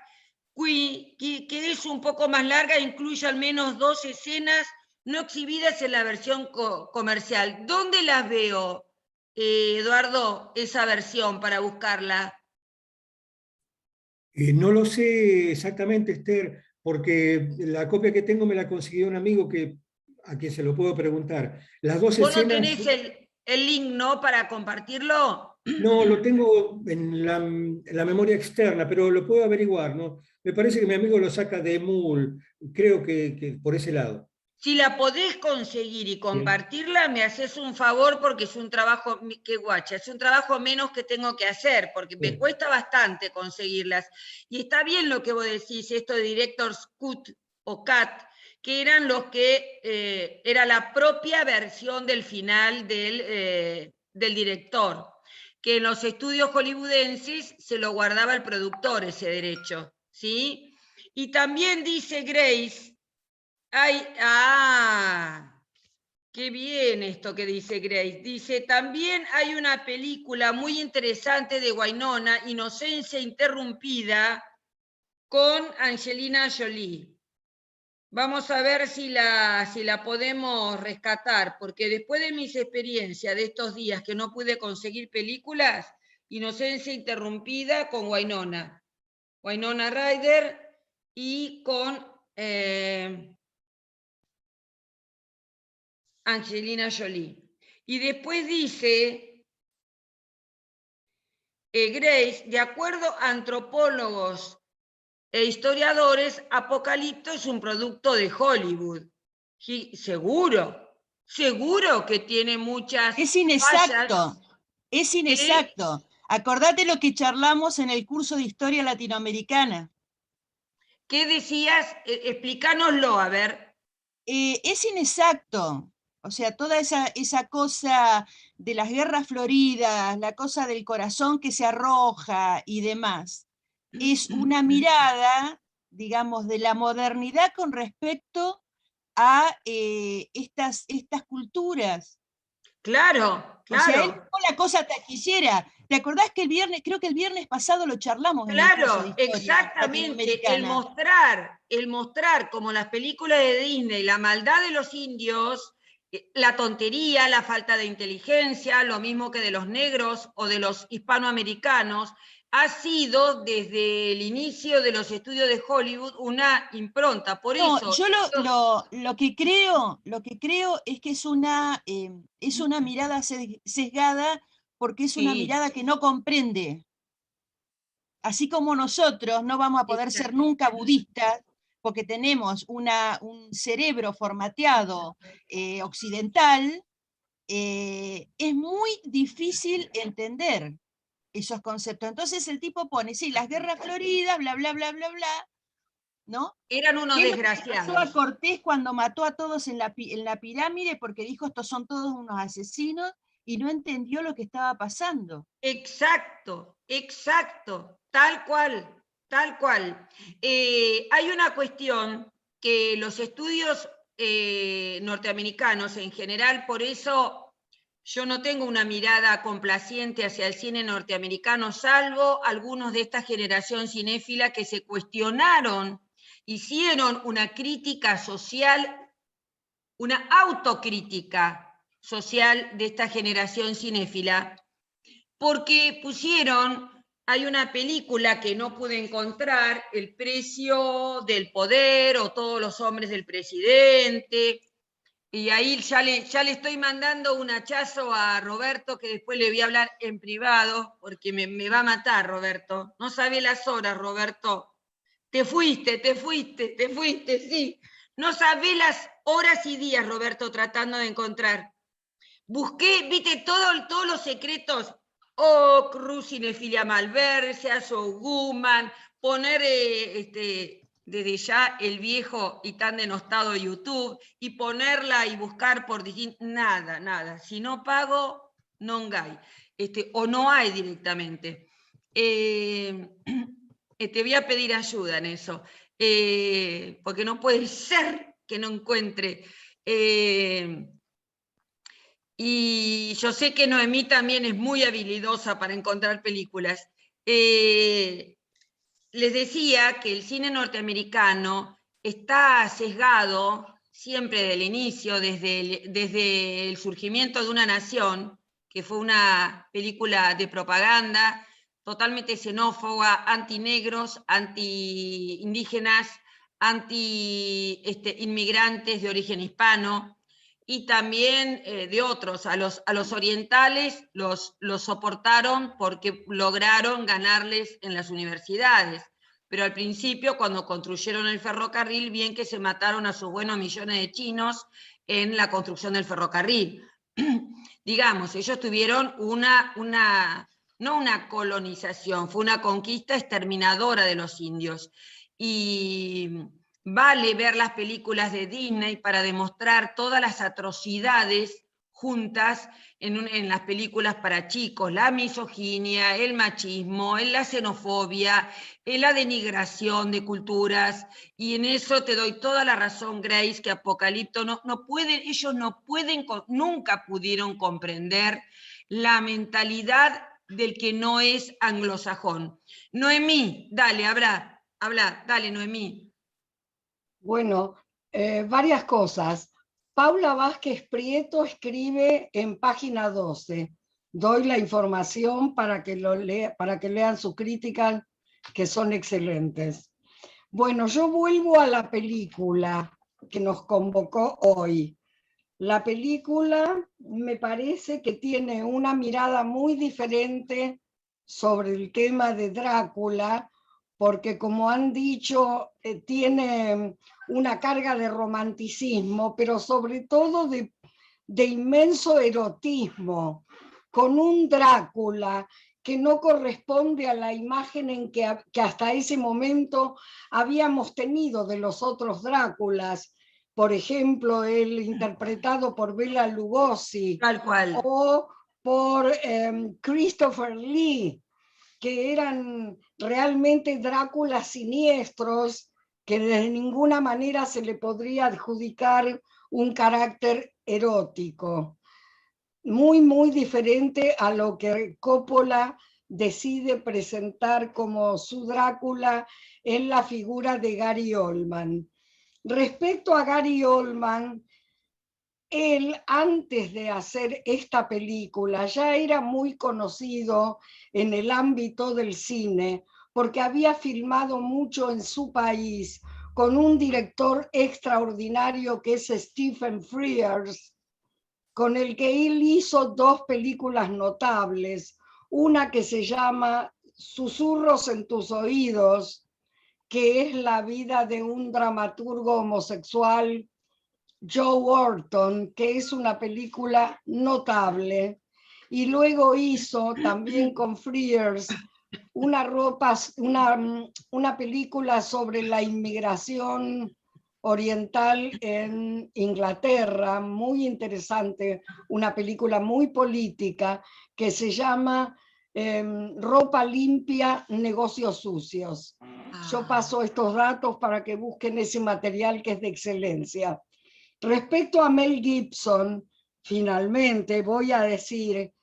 S1: que es un poco más larga, incluye al menos 2 escenas no exhibidas en la versión comercial. ¿Dónde las veo, Eduardo, esa versión para buscarla?
S8: No lo sé exactamente, Esther, porque la copia que tengo me la consiguió un amigo a quien se lo puedo preguntar. Las 2
S1: ¿Vos
S8: escenas...
S1: no tenés el link, no, para compartirlo?
S8: No, lo tengo en la memoria externa, pero lo puedo averiguar, ¿no? Me parece que mi amigo lo saca de Emul, creo que por ese lado.
S1: Si la podés conseguir y compartirla, me haces un favor porque es un trabajo, que guacha, es un trabajo menos que tengo que hacer, porque me cuesta bastante conseguirlas. Y está bien lo que vos decís, esto de Director's Cut o Cut, que eran los que, era la propia versión del final del director, que en los estudios hollywoodenses se lo guardaba el productor ese derecho, ¿sí? Y también dice Grace... qué bien esto que dice Grace. Dice, también hay una película muy interesante de Wynonna, Inocencia Interrumpida, con Angelina Jolie. Vamos a ver si la podemos rescatar, porque después de mis experiencias de estos días que no pude conseguir películas, Inocencia Interrumpida con Wynonna Ryder y con Angelina Jolie. Y después dice, Grace, de acuerdo a antropólogos e historiadores, Apocalipto es un producto de Hollywood. Sí, seguro que tiene muchas
S5: Es inexacto,
S1: fallas.
S5: es inexacto. Acordate lo que charlamos en el curso de Historia Latinoamericana.
S1: ¿Qué decías? Explícanoslo, a ver.
S5: Es inexacto. O sea, toda esa cosa de las guerras floridas, la cosa del corazón que se arroja y demás, es una mirada, digamos, de la modernidad con respecto a estas culturas.
S1: Claro,
S5: O sea, él
S1: claro.
S5: fue la cosa taquillera. ¿Te acordás que creo que el viernes pasado lo charlamos en el curso de
S1: Claro,
S5: Historia
S1: exactamente.
S5: Latinoamericana?
S1: El mostrar como las películas de Disney, la maldad de los indios, la tontería, la falta de inteligencia, lo mismo que de los negros o de los hispanoamericanos, ha sido desde el inicio de los estudios de Hollywood una impronta. Por
S5: No,
S1: eso.
S5: yo lo que creo es que es una mirada sesgada, porque es una
S1: Sí,
S5: mirada que no comprende. Así como nosotros no vamos a poder ser
S1: exacto.
S5: nunca budistas, porque tenemos un cerebro formateado occidental, es muy difícil entender esos conceptos. Entonces el tipo pone, sí, las guerras floridas, bla, bla, bla, bla, bla, ¿no?
S1: Eran unos
S5: ¿Qué es lo que pasó a
S1: desgraciados.
S5: Cortés cuando mató a todos en la pirámide? Porque dijo, estos son todos unos asesinos, y no entendió lo que estaba pasando.
S1: Exacto, exacto, tal cual, tal cual. Hay una cuestión que los estudios norteamericanos en general, por eso yo no tengo una mirada complaciente hacia el cine norteamericano, salvo algunos de esta generación cinéfila que se cuestionaron, hicieron una crítica social, una autocrítica social de esta generación cinéfila, porque pusieron, hay una película que no pude encontrar, El precio del poder o Todos los hombres del presidente, y ahí ya le estoy mandando un hachazo a Roberto, que después le voy a hablar en privado, porque me va a matar, Roberto. No sabe las horas, Roberto. Te fuiste, sí. No sabe las horas y días, Roberto, tratando de encontrar. Busqué, viste, todos los secretos, Cruz, Cinefilia Malversa, Guman, poner desde ya el viejo y tan denostado YouTube, y ponerla y buscar por distintos, nada. Si no pago, no hay. O no hay directamente. Te voy a pedir ayuda en eso, porque no puede ser que no encuentre. Y yo sé que Noemí también es muy habilidosa para encontrar películas. Les decía que el cine norteamericano está sesgado siempre desde el inicio, desde el surgimiento de una nación, que fue una película de propaganda totalmente xenófoba, antinegros, anti-indígenas, anti-inmigrantes de origen hispano, y también de otros. A los orientales los soportaron porque lograron ganarles en las universidades, pero al principio, cuando construyeron el ferrocarril, bien que se mataron a sus buenos millones de chinos en la construcción del ferrocarril. Digamos, ellos tuvieron no una colonización, fue una conquista exterminadora de los indios. Y vale ver las películas de Disney para demostrar todas las atrocidades juntas en las películas para chicos, la misoginia, el machismo, la xenofobia, la denigración de culturas, y en eso te doy toda la razón, Grace, que Apocalipto ellos nunca pudieron comprender la mentalidad del que no es anglosajón. Noemí, dale, habla, dale, Noemí.
S6: Bueno, varias cosas. Paula Vázquez Prieto escribe en página 12. Doy la información para que lean sus críticas, que son excelentes. Bueno, yo vuelvo a la película que nos convocó hoy. La película me parece que tiene una mirada muy diferente sobre el tema de Drácula, porque como han dicho, tiene una carga de romanticismo, pero sobre todo de inmenso erotismo, con un Drácula que no corresponde a la imagen que hasta ese momento habíamos tenido de los otros Dráculas. Por ejemplo, el interpretado por Bela Lugosi,
S1: Tal cual.
S6: o por Christopher Lee, que eran realmente Dráculas siniestros, que de ninguna manera se le podría adjudicar un carácter erótico. Muy, muy diferente a lo que Coppola decide presentar como su Drácula en la figura de Gary Oldman. Respecto a Gary Oldman, él, antes de hacer esta película, ya era muy conocido en el ámbito del cine, porque había filmado mucho en su país con un director extraordinario que es Stephen Frears, con el que él hizo 2 películas notables, una que se llama Susurros en tus oídos, que es la vida de un dramaturgo homosexual, Joe Orton, que es una película notable, y luego hizo también con Frears una película sobre la inmigración oriental en Inglaterra, muy interesante, una película muy política que se llama Ropa limpia, negocios sucios. Yo paso estos datos para que busquen ese material que es de excelencia. Respecto a Mel Gibson, finalmente voy a decir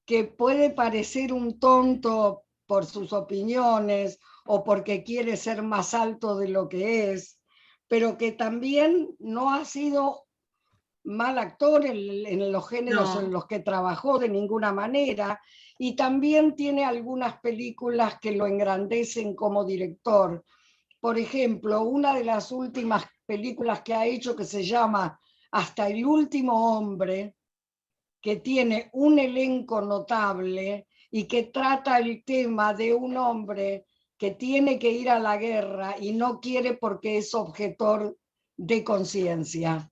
S6: que puede parecer un tonto por sus opiniones o porque quiere ser más alto de lo que es, pero que también no ha sido mal actor en los géneros en los que trabajó de ninguna manera, y también tiene algunas películas que lo engrandecen como director. Por ejemplo, una de las últimas películas que ha hecho, que se llama Hasta el último hombre, que tiene un elenco notable y que trata el tema de un hombre que tiene que ir a la guerra y no quiere porque es objetor de conciencia.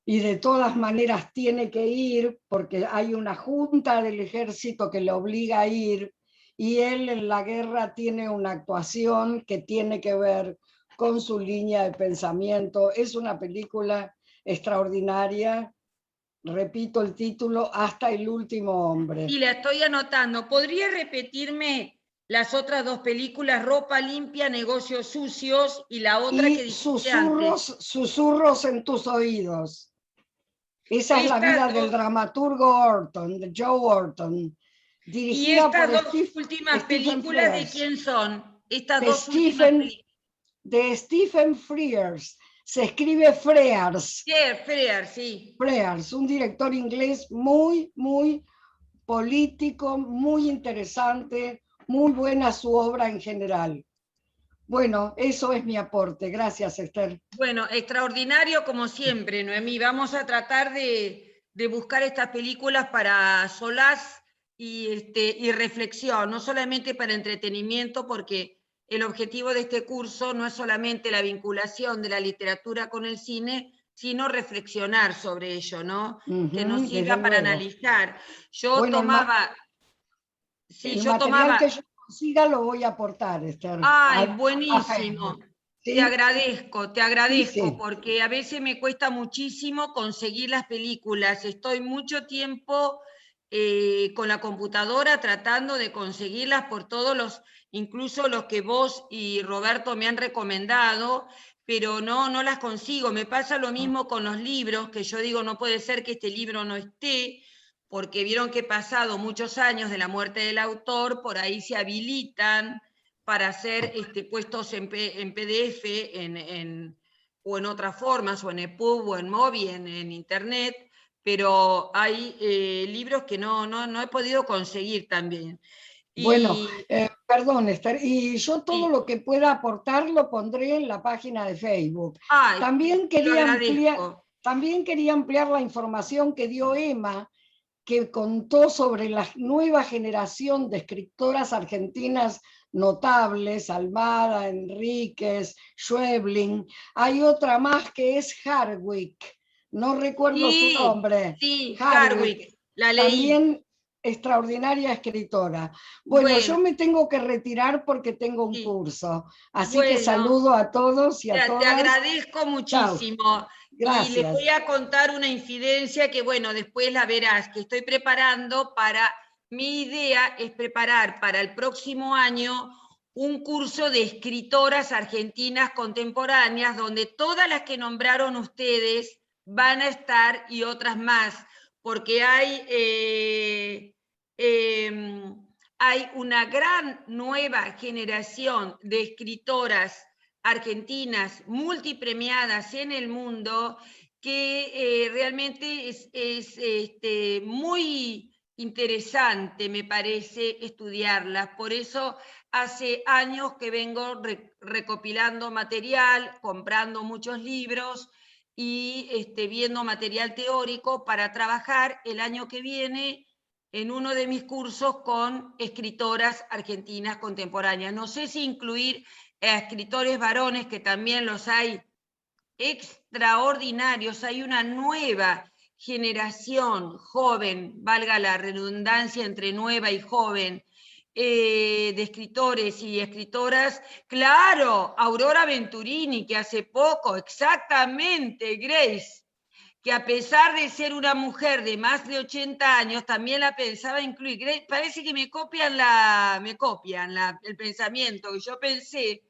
S6: Y de todas maneras tiene que ir porque hay una junta del ejército que le obliga a ir, y él en la guerra tiene una actuación que tiene que ver con su línea de pensamiento. Es una película extraordinaria. Repito el título, Hasta el último hombre.
S1: Y la estoy anotando. ¿Podría repetirme las otras 2 películas? Ropa limpia, negocios sucios, y la otra que dijiste antes.
S6: Susurros en tus oídos. Esa es la vida del dramaturgo Orton, de Joe Orton.
S1: ¿Y estas 2 últimas películas de quién son? Estas 2 últimas películas.
S6: De Stephen Frears. Se escribe Frears.
S1: Frears, sí.
S6: Frears, un director inglés muy, muy político, muy interesante, muy buena su obra en general. Bueno, eso es mi aporte. Gracias, Esther.
S1: Bueno, extraordinario como siempre, Noemí. Vamos a tratar de buscar estas películas para solaz y reflexión, no solamente para entretenimiento, porque el objetivo de este curso no es solamente la vinculación de la literatura con el cine, sino reflexionar sobre ello, ¿no? Que nos sirva para analizar. Yo tomaba...
S6: Sí, yo tomaba... que yo consiga lo voy a aportar, Esther.
S1: Ay, buenísimo. ¿Sí? Te agradezco, sí. Porque a veces me cuesta muchísimo conseguir las películas. Estoy mucho tiempo con la computadora tratando de conseguirlas por todos incluso los que vos y Roberto me han recomendado, pero no las consigo. Me pasa lo mismo con los libros, que yo digo, no puede ser que este libro no esté, porque vieron que pasado muchos años de la muerte del autor, por ahí se habilitan para ser puestos en PDF o en otras formas, o en EPUB, o en MOBI, en Internet, pero hay libros que no he podido conseguir también.
S6: Bueno, Perdón, Esther, y yo todo
S1: Sí.
S6: lo que pueda aportar lo pondré en la página de Facebook.
S1: Ay,
S6: También
S1: lo
S6: quería
S1: agradezco.
S6: también quería ampliar la información que dio Emma, que contó sobre la nueva generación de escritoras argentinas notables, Almada, Enríquez, Schweblin. Hay otra más que es Hardwick, no recuerdo su
S1: Sí,
S6: nombre.
S1: sí,
S6: Hardwick,
S1: Hardwick, la leí.
S6: también extraordinaria escritora. Bueno, yo
S1: Bueno,
S6: me tengo que retirar porque tengo un
S1: sí.
S6: curso. Así que
S1: Bueno,
S6: saludo a todos y a
S1: te
S6: todas.
S1: agradezco
S6: Chao.
S1: muchísimo. Y les
S6: Gracias.
S1: voy a contar una infidencia que, bueno, después la verás, que estoy preparando para, mi idea es preparar para el próximo año un curso de escritoras argentinas contemporáneas, donde todas las que nombraron ustedes van a estar y otras más, porque hay una gran nueva generación de escritoras argentinas multipremiadas en el mundo que realmente es muy interesante, me parece, estudiarlas. Por eso hace años que vengo recopilando material, comprando muchos libros y viendo material teórico para trabajar el año que viene en uno de mis cursos con escritoras argentinas contemporáneas. No sé si incluir a escritores varones, que también los hay extraordinarios. Hay una nueva generación joven, valga la redundancia entre nueva y joven, de escritores y escritoras. Claro, Aurora Venturini, que hace poco, exactamente, Grace, que a pesar de ser una mujer de más de 80 años, también la pensaba incluir. Grace, parece que me copian el pensamiento, que yo pensé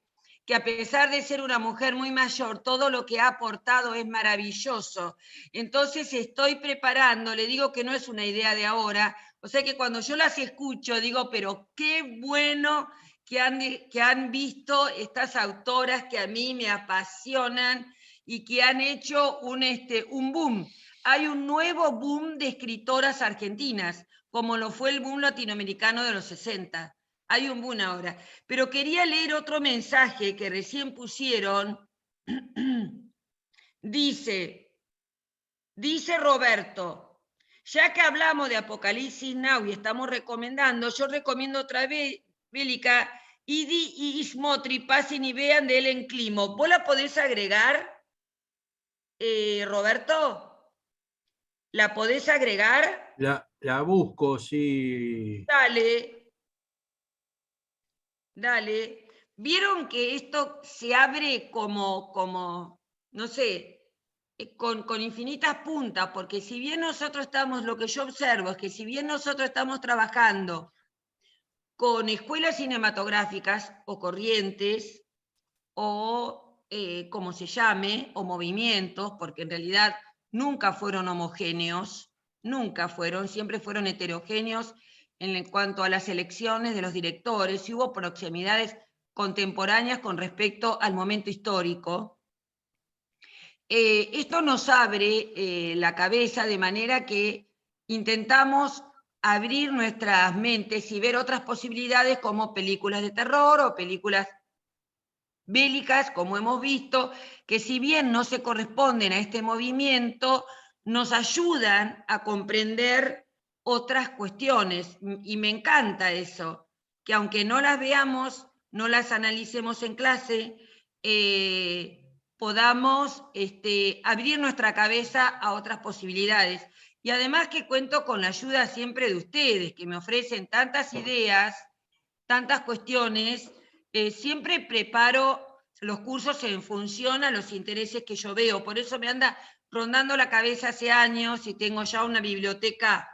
S1: que a pesar de ser una mujer muy mayor, todo lo que ha aportado es maravilloso. Entonces estoy preparando, le digo que no es una idea de ahora, o sea que cuando yo las escucho, digo, pero qué bueno que han visto estas autoras que a mí me apasionan y que han hecho un boom. Hay un nuevo boom de escritoras argentinas, como lo fue el boom latinoamericano de los 60. Hay un boom ahora. Pero quería leer otro mensaje que recién pusieron. Dice Roberto, ya que hablamos de Apocalipsis Now y estamos recomendando, yo recomiendo otra vez, Bélica, Idi y Ismotri, pasen y vean de Ellen Climo. ¿Vos la podés agregar, Roberto? ¿La podés agregar?
S9: La busco, sí.
S1: Dale. ¿Vieron que esto se abre como no sé, con infinitas puntas? Porque si bien nosotros estamos, lo que yo observo es que si bien nosotros estamos trabajando con escuelas cinematográficas o corrientes, o como se llame, o movimientos, porque en realidad nunca fueron homogéneos, siempre fueron heterogéneos en cuanto a las elecciones de los directores, y hubo proximidades contemporáneas con respecto al momento histórico. Esto nos abre la cabeza de manera que intentamos abrir nuestras mentes y ver otras posibilidades como películas de terror o películas bélicas, como hemos visto, que si bien no se corresponden a este movimiento, nos ayudan a comprender otras cuestiones. Y me encanta eso, que aunque no las veamos, no las analicemos en clase, podamos abrir nuestra cabeza a otras posibilidades. Y además que cuento con la ayuda siempre de ustedes, que me ofrecen tantas ideas, tantas cuestiones. Siempre preparo los cursos en función a los intereses que yo veo. Por eso me anda rondando la cabeza hace años y tengo ya una biblioteca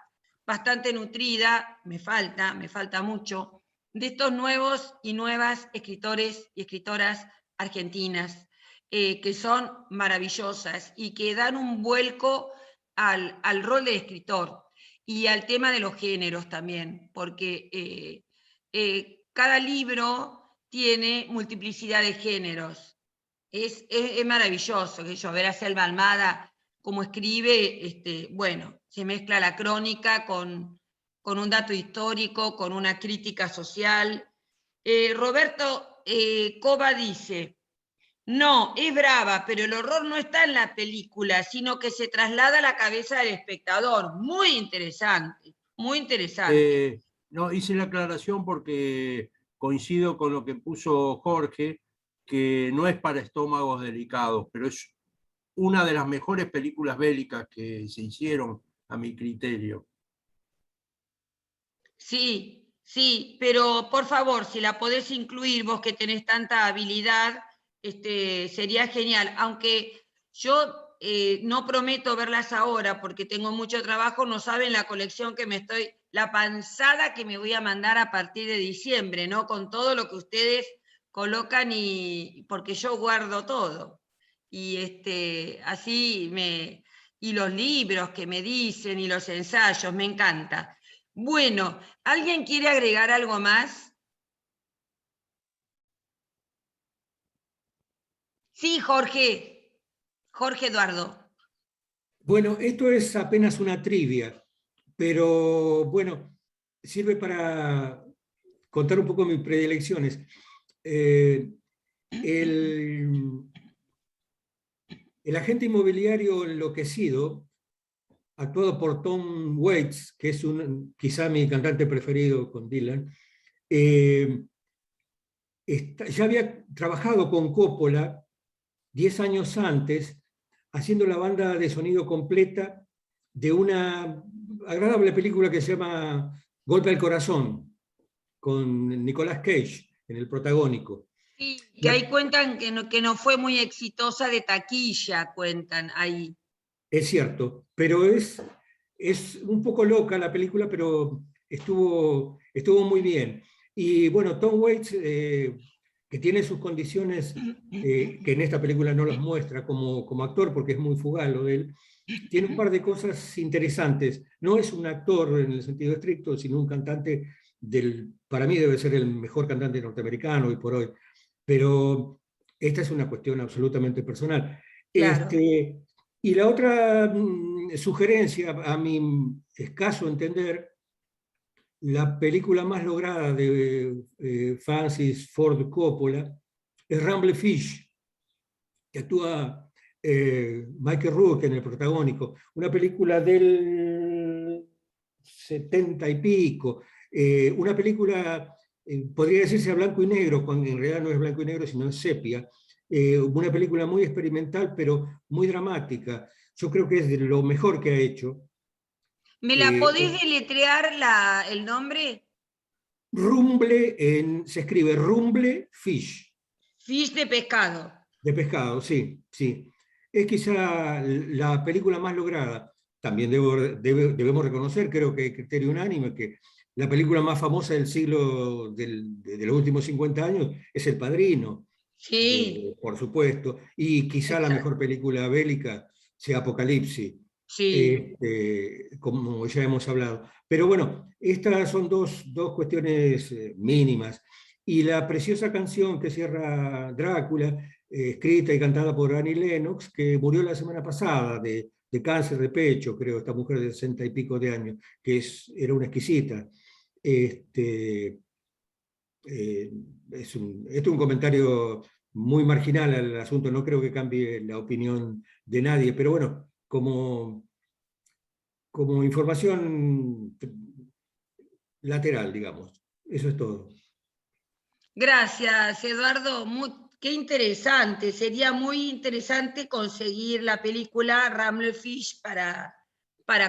S1: bastante nutrida, me falta mucho, de estos nuevos y nuevas escritores y escritoras argentinas, que son maravillosas y que dan un vuelco al rol de escritor y al tema de los géneros también, porque cada libro tiene multiplicidad de géneros. Es maravilloso, que yo ver a Selva Almada cómo escribe, bueno, se mezcla la crónica con un dato histórico, con una crítica social, Roberto Cova dice, no, es brava, pero el horror no está en la película, sino que se traslada a la cabeza del espectador. Muy interesante, muy interesante.
S9: No, hice la aclaración porque coincido con lo que puso Jorge, que no es para estómagos delicados, pero es una de las mejores películas bélicas que se hicieron, a mi criterio.
S1: Sí, sí, pero por favor, si la podés incluir, vos que tenés tanta habilidad, sería genial. Aunque yo no prometo verlas ahora porque tengo mucho trabajo, no saben la colección que la panzada que me voy a mandar a partir de diciembre, ¿no? Con todo lo que ustedes colocan porque yo guardo todo. Y y los libros que me dicen y los ensayos, me encanta. Bueno, ¿alguien quiere agregar algo más? Sí, Jorge. Jorge Eduardo.
S8: Bueno, esto es apenas una trivia, pero bueno, sirve para contar un poco mis predilecciones. El agente inmobiliario enloquecido, actuado por Tom Waits, que es quizá mi cantante preferido con Dylan, ya había trabajado con Coppola 10 años antes, haciendo la banda de sonido completa de una agradable película que se llama Golpe al Corazón, con Nicolas Cage en el protagónico.
S1: Sí, que ahí cuentan que no fue muy exitosa de taquilla, cuentan ahí.
S8: Es cierto, pero es un poco loca la película, pero estuvo muy bien. Y bueno, Tom Waits, que tiene sus condiciones, que en esta película no las muestra como actor, porque es muy fugaz lo de él, tiene un par de cosas interesantes. No es un actor en el sentido estricto, sino un cantante para mí debe ser el mejor cantante norteamericano hoy por hoy, pero esta es una cuestión absolutamente personal.
S1: Claro.
S8: Y la otra sugerencia, a mi escaso entender, la película más lograda de Francis Ford Coppola es Rumblefish, que actúa Michael Rourke en el protagónico, una película del 70 y pico, una película, podría decirse a blanco y negro, cuando en realidad no es blanco y negro, sino es sepia, una película muy experimental, pero muy dramática. Yo creo que es de lo mejor que ha hecho.
S1: ¿Me la podés deletrear el nombre?
S8: Rumble, se escribe Rumble Fish.
S1: Fish de pescado.
S8: De pescado, sí, sí. Es quizá la película más lograda. También debemos reconocer, creo que criterio unánime, que la película más famosa del siglo, de los últimos 50 años, es El Padrino.
S1: Sí.
S8: Por supuesto. Y quizá la mejor película bélica sea Apocalipsis.
S1: Sí.
S8: Como ya hemos hablado. Pero bueno, estas son dos cuestiones mínimas. Y la preciosa canción que cierra Drácula, escrita y cantada por Annie Lennox, que murió la semana pasada de cáncer de pecho, creo, esta mujer de 60 y pico de años, que era una exquisita. Esto es un comentario muy marginal al asunto, no creo que cambie la opinión de nadie, pero bueno, como información lateral, digamos. Eso es todo.
S1: Gracias, Eduardo. Qué interesante. Sería muy interesante conseguir la película Rumblefish para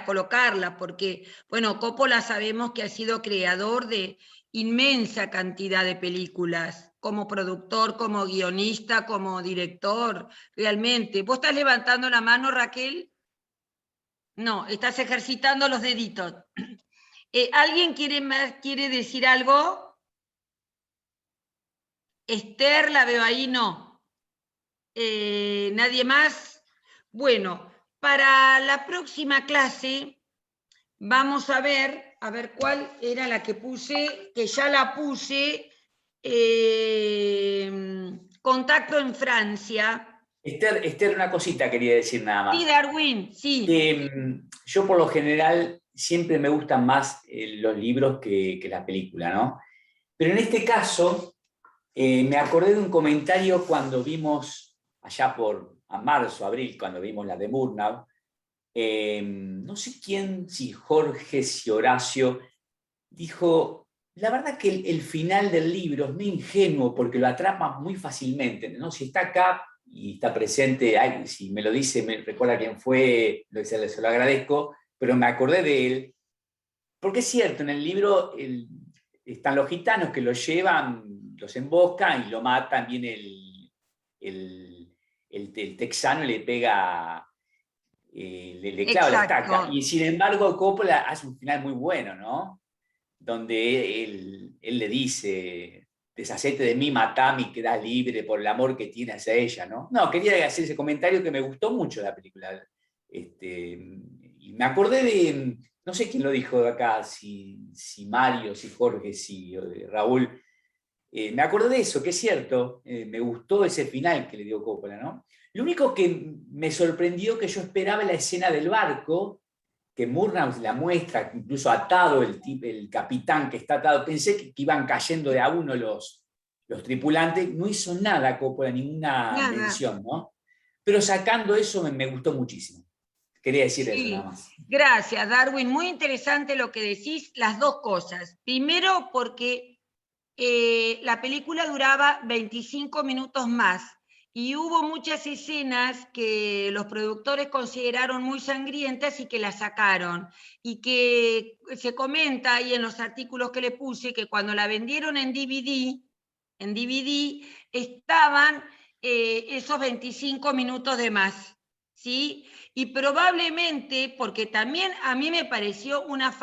S1: colocarla, porque, bueno, Coppola sabemos que ha sido creador de inmensa cantidad de películas, como productor, como guionista, como director, realmente. ¿Vos estás levantando la mano, Raquel? No, estás ejercitando los deditos. ¿Alguien quiere decir algo? Esther, la veo ahí, no. ¿Nadie más? Bueno, para la próxima clase vamos a ver cuál era la que puse, que ya la puse, Contacto en Francia.
S10: Esther, una cosita quería decir nada más.
S1: Sí, Darwin, sí.
S10: Yo por lo general siempre me gustan más los libros que la película, ¿no? Pero en este caso, me acordé de un comentario cuando vimos, allá a marzo, abril, cuando vimos la de Murnau, no sé quién, si Jorge, si Horacio, dijo, la verdad que el final del libro es muy ingenuo porque lo atrapa muy fácilmente, ¿no? Si está acá y está presente, ay, si me lo dice, me recuerda quién fue, se lo agradezco, pero me acordé de él, porque es cierto, en el libro están los gitanos que lo llevan, los emboscan y lo matan, viene el texano y le pega, le clava la estaca.
S1: Exacto.
S10: Y sin embargo Coppola hace un final muy bueno, ¿no? Donde él le dice, deshacete de mí, matame y quedás libre por el amor que tiene hacia ella, ¿no? No, quería hacer ese comentario que me gustó mucho la película. Y me acordé de, no sé quién lo dijo de acá, si Mario, si Jorge, si Raúl. Me acordé de eso, que es cierto, me gustó ese final que le dio Coppola, ¿no? Lo único que me sorprendió que yo esperaba la escena del barco, que Murnau la muestra, incluso atado el capitán que está atado. Pensé que iban cayendo de a uno los tripulantes. No hizo nada Coppola, ninguna mención, ¿no? Pero sacando eso me gustó muchísimo. Quería decir eso nada más.
S1: Gracias, Darwin. Muy interesante lo que decís, las dos cosas. Primero, porque la película duraba 25 minutos más y hubo muchas escenas que los productores consideraron muy sangrientas y que las sacaron. Y que se comenta ahí en los artículos que le puse que cuando la vendieron en DVD estaban esos 25 minutos de más, ¿sí? Y probablemente, porque también a mí me pareció una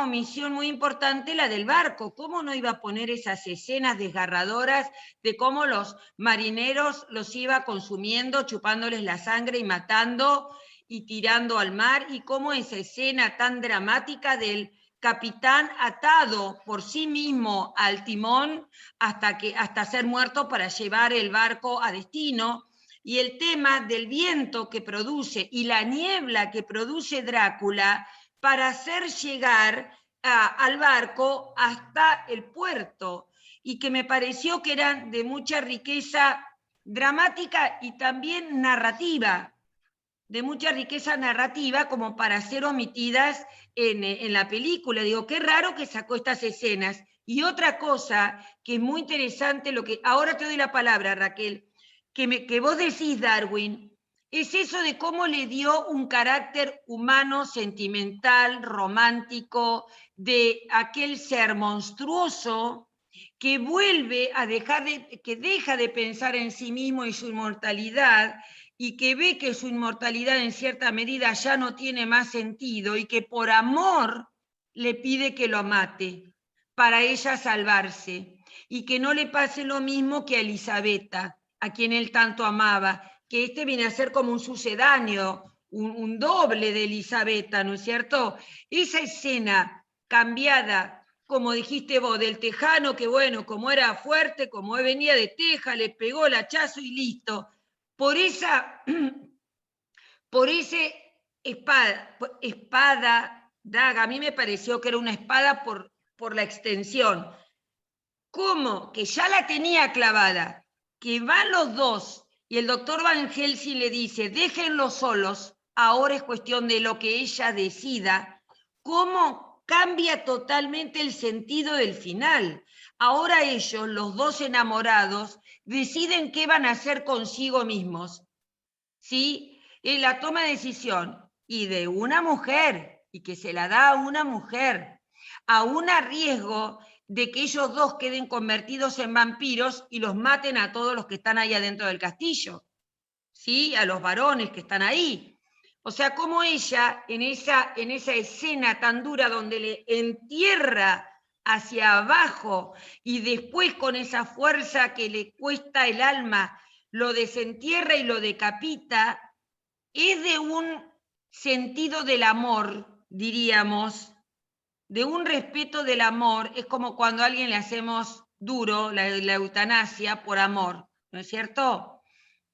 S1: omisión muy importante la del barco. ¿Cómo no iba a poner esas escenas desgarradoras de cómo los marineros los iba consumiendo, chupándoles la sangre y matando y tirando al mar? Y cómo esa escena tan dramática del capitán atado por sí mismo al timón hasta ser muerto para llevar el barco a destino. Y el tema del viento que produce y la niebla que produce Drácula para hacer llegar al barco hasta el puerto, y que me pareció que eran de mucha riqueza dramática y también narrativa, como para ser omitidas en la película. Digo, qué raro que sacó estas escenas. Y otra cosa que es muy interesante, ahora te doy la palabra, Raquel, que vos decís, Darwin, es eso de cómo le dio un carácter humano, sentimental, romántico, de aquel ser monstruoso que que deja de pensar en sí mismo y su inmortalidad, y que ve que su inmortalidad en cierta medida ya no tiene más sentido, y que por amor le pide que lo mate para ella salvarse, y que no le pase lo mismo que a Elisabetta, a quien él tanto amaba, que viene a ser como un sucedáneo, un doble de Elisabetta, ¿no es cierto? Esa escena cambiada, como dijiste vos, del tejano, que bueno, como era fuerte, como venía de Teja, le pegó el hachazo y listo. Por ese espada, daga, a mí me pareció que era una espada por la extensión. ¿Cómo? Que ya la tenía clavada, que van los dos, y el doctor Van Helsing le dice, déjenlos solos, ahora es cuestión de lo que ella decida. ¿Cómo cambia totalmente el sentido del final? Ahora ellos, los dos enamorados, deciden qué van a hacer consigo mismos, ¿sí? En la toma de decisión, y de una mujer, y que se la da a una mujer, a un riesgo de que ellos dos queden convertidos en vampiros y los maten a todos los que están ahí adentro del castillo, ¿sí? A los varones que están ahí. O sea, como ella, en esa escena tan dura donde le entierra hacia abajo y después con esa fuerza que le cuesta el alma, lo desentierra y lo decapita, es de un sentido del amor, diríamos, de un respeto del amor. Es como cuando a alguien le hacemos duro la eutanasia por amor, ¿no es cierto?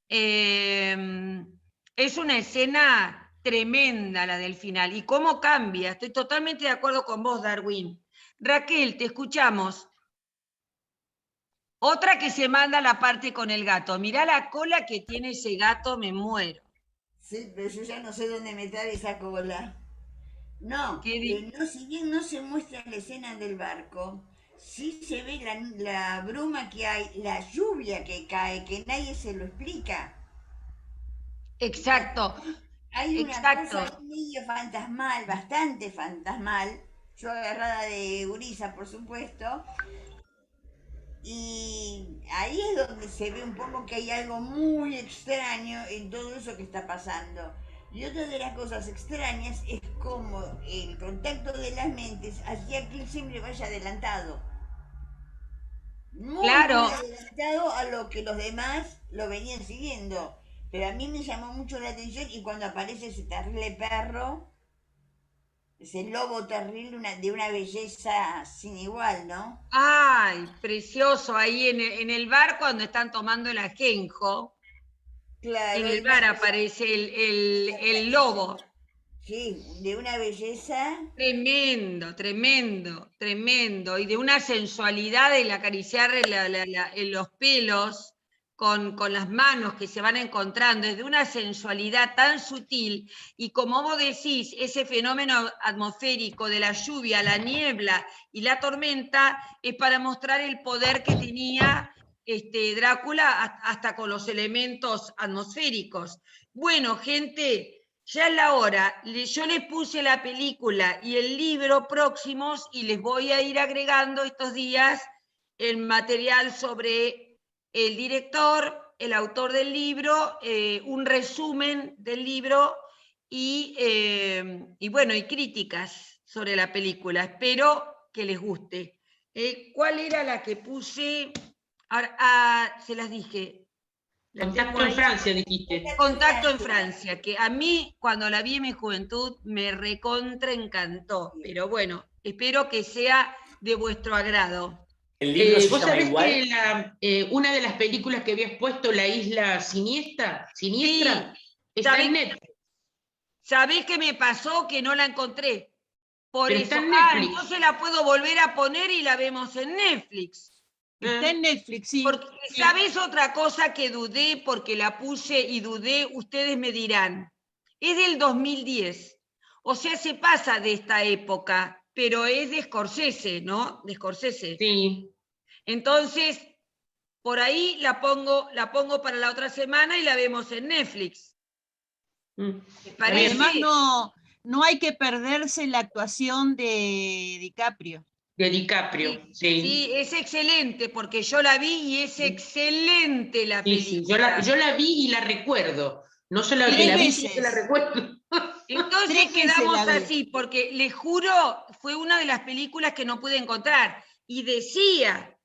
S1: Es una escena tremenda la del final. ¿Y cómo cambia? Estoy totalmente de acuerdo con vos, Darwin. Raquel, te escuchamos. Otra que se manda a la parte con el gato. Mirá la cola que tiene ese gato, me muero.
S3: Sí, pero yo ya no sé dónde meter esa cola. No, no, si bien no se muestra la escena del barco, sí se ve la bruma que hay, la lluvia que cae, que nadie se lo explica.
S1: Exacto.
S3: Hay una cosa medio fantasmal, bastante fantasmal, yo agarrada de gurisa, por supuesto, y ahí es donde se ve un poco que hay algo muy extraño en todo eso que está pasando. Y otra de las cosas extrañas es como el contacto de las mentes hacía que él siempre vaya adelantado. Muy adelantado a lo que los demás lo venían siguiendo. Pero a mí me llamó mucho la atención y cuando aparece ese terrible perro, ese lobo terrible de una belleza sin igual, ¿no?
S1: Ay, precioso, ahí en el bar cuando están tomando el ajenjo. Claro, en el bar aparece el lobo.
S3: Sí, de una belleza.
S1: Tremendo, tremendo, tremendo. Y de una sensualidad el acariciarle los pelos con las manos que se van encontrando. Es de una sensualidad tan sutil. Y como vos decís, ese fenómeno atmosférico de la lluvia, la niebla y la tormenta es para mostrar el poder que tenía Drácula hasta con los elementos atmosféricos. Bueno, gente, ya es la hora. Yo les puse la película y el libro próximos y les voy a ir agregando estos días el material sobre el director, el autor del libro, un resumen del libro y bueno, y críticas sobre la película. Espero que les guste. ¿Cuál era la que puse? Ahora, se las dije.
S7: Contacto en Francia, dijiste.
S1: Contacto en Francia, que a mí, cuando la vi en mi juventud, me recontra encantó. Pero bueno, espero que sea de vuestro agrado.
S10: El libro se
S7: ¿Vos
S10: llama
S7: sabés
S10: igual?
S7: que una de las películas que habías puesto, La Isla Siniestra,
S1: Sí,
S7: está en Netflix?
S1: ¿Sabés qué me pasó? Que no la encontré. Por
S7: Pero
S1: eso,
S7: está en Netflix.
S1: entonces la puedo volver a poner y la vemos en Netflix.
S5: Está en Netflix, sí.
S1: Porque, ¿sabés otra cosa que dudé porque la puse y dudé? Ustedes me dirán. Es del 2010. O sea, se pasa de esta época, pero es de Scorsese, ¿no? De Scorsese.
S7: Sí.
S1: Entonces, por ahí la pongo para la otra semana y la vemos en Netflix.
S5: Además, no hay que perderse la actuación de DiCaprio.
S7: De DiCaprio, sí.
S1: Sí, es excelente, porque yo la vi y es excelente la película.
S7: Sí, yo la vi y la recuerdo. No solo que la vi, sino que la recuerdo.
S1: Entonces quedamos así, porque les juro, fue una de las películas que no pude encontrar. Y decía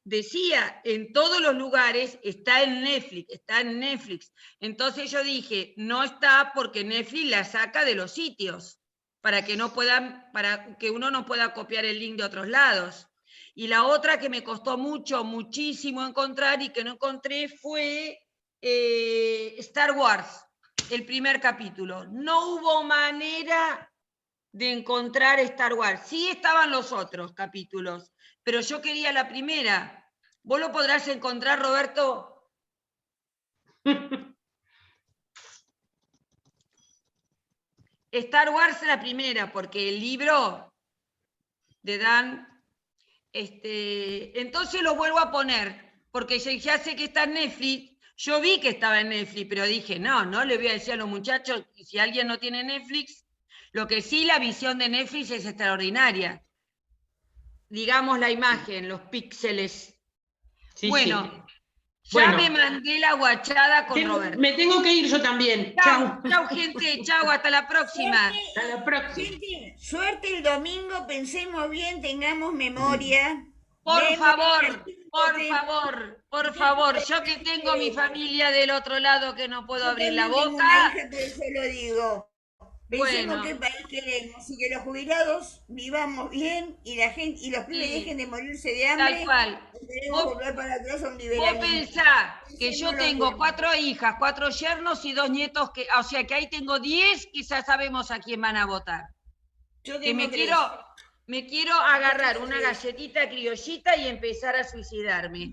S1: en todos los lugares, está en Netflix. Entonces yo dije, no está porque Netflix la saca de los sitios, para que uno no pueda copiar el link de otros lados. Y la otra que me costó muchísimo encontrar y que no encontré fue Star Wars, el primer capítulo. No hubo manera de encontrar Star Wars. Sí estaban los otros capítulos, pero yo quería la primera. ¿Vos lo podrás encontrar, Roberto? Star Wars la primera, porque el libro de Dan, entonces lo vuelvo a poner, porque ya sé que está en Netflix. Yo vi que estaba en Netflix, pero dije, no le voy a decir a los muchachos, si alguien no tiene Netflix, lo que sí, la visión de Netflix es extraordinaria. Digamos la imagen, los píxeles.
S7: Sí,
S1: bueno,
S7: sí.
S1: Ya me mandé la guachada con Roberto.
S7: Me tengo que ir yo también.
S1: Chau, gente, chau, hasta la próxima.
S3: Hasta la próxima. Gente, suerte el domingo, pensemos bien, tengamos memoria.
S1: Por favor, yo que tengo mi familia del otro lado que no puedo abrir la boca.
S3: Eso lo digo. Pensemos qué país queremos y que los jubilados vivamos bien y la gente y los pibes dejen de morirse de hambre.
S1: Tal cual.
S3: Queremos volver para atrás a un liberalismo.
S1: Vos pensá que yo tengo 4 hijas, 4 yernos y 2 nietos, o sea que ahí tengo 10, quizás sabemos a quién van a votar.
S3: Yo
S1: que me
S3: 3.
S1: me quiero agarrar una galletita criollita y empezar a suicidarme.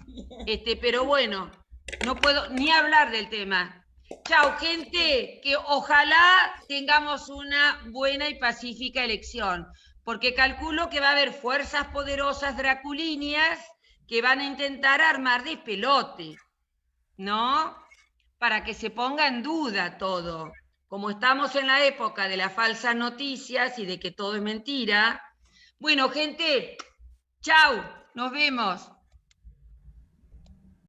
S1: Pero bueno, no puedo ni hablar del tema. Chao, gente, que ojalá tengamos una buena y pacífica elección, porque calculo que va a haber fuerzas poderosas draculinias que van a intentar armar despelote, ¿no? Para que se ponga en duda todo. Como estamos en la época de las falsas noticias y de que todo es mentira. Bueno, gente, chau, nos vemos.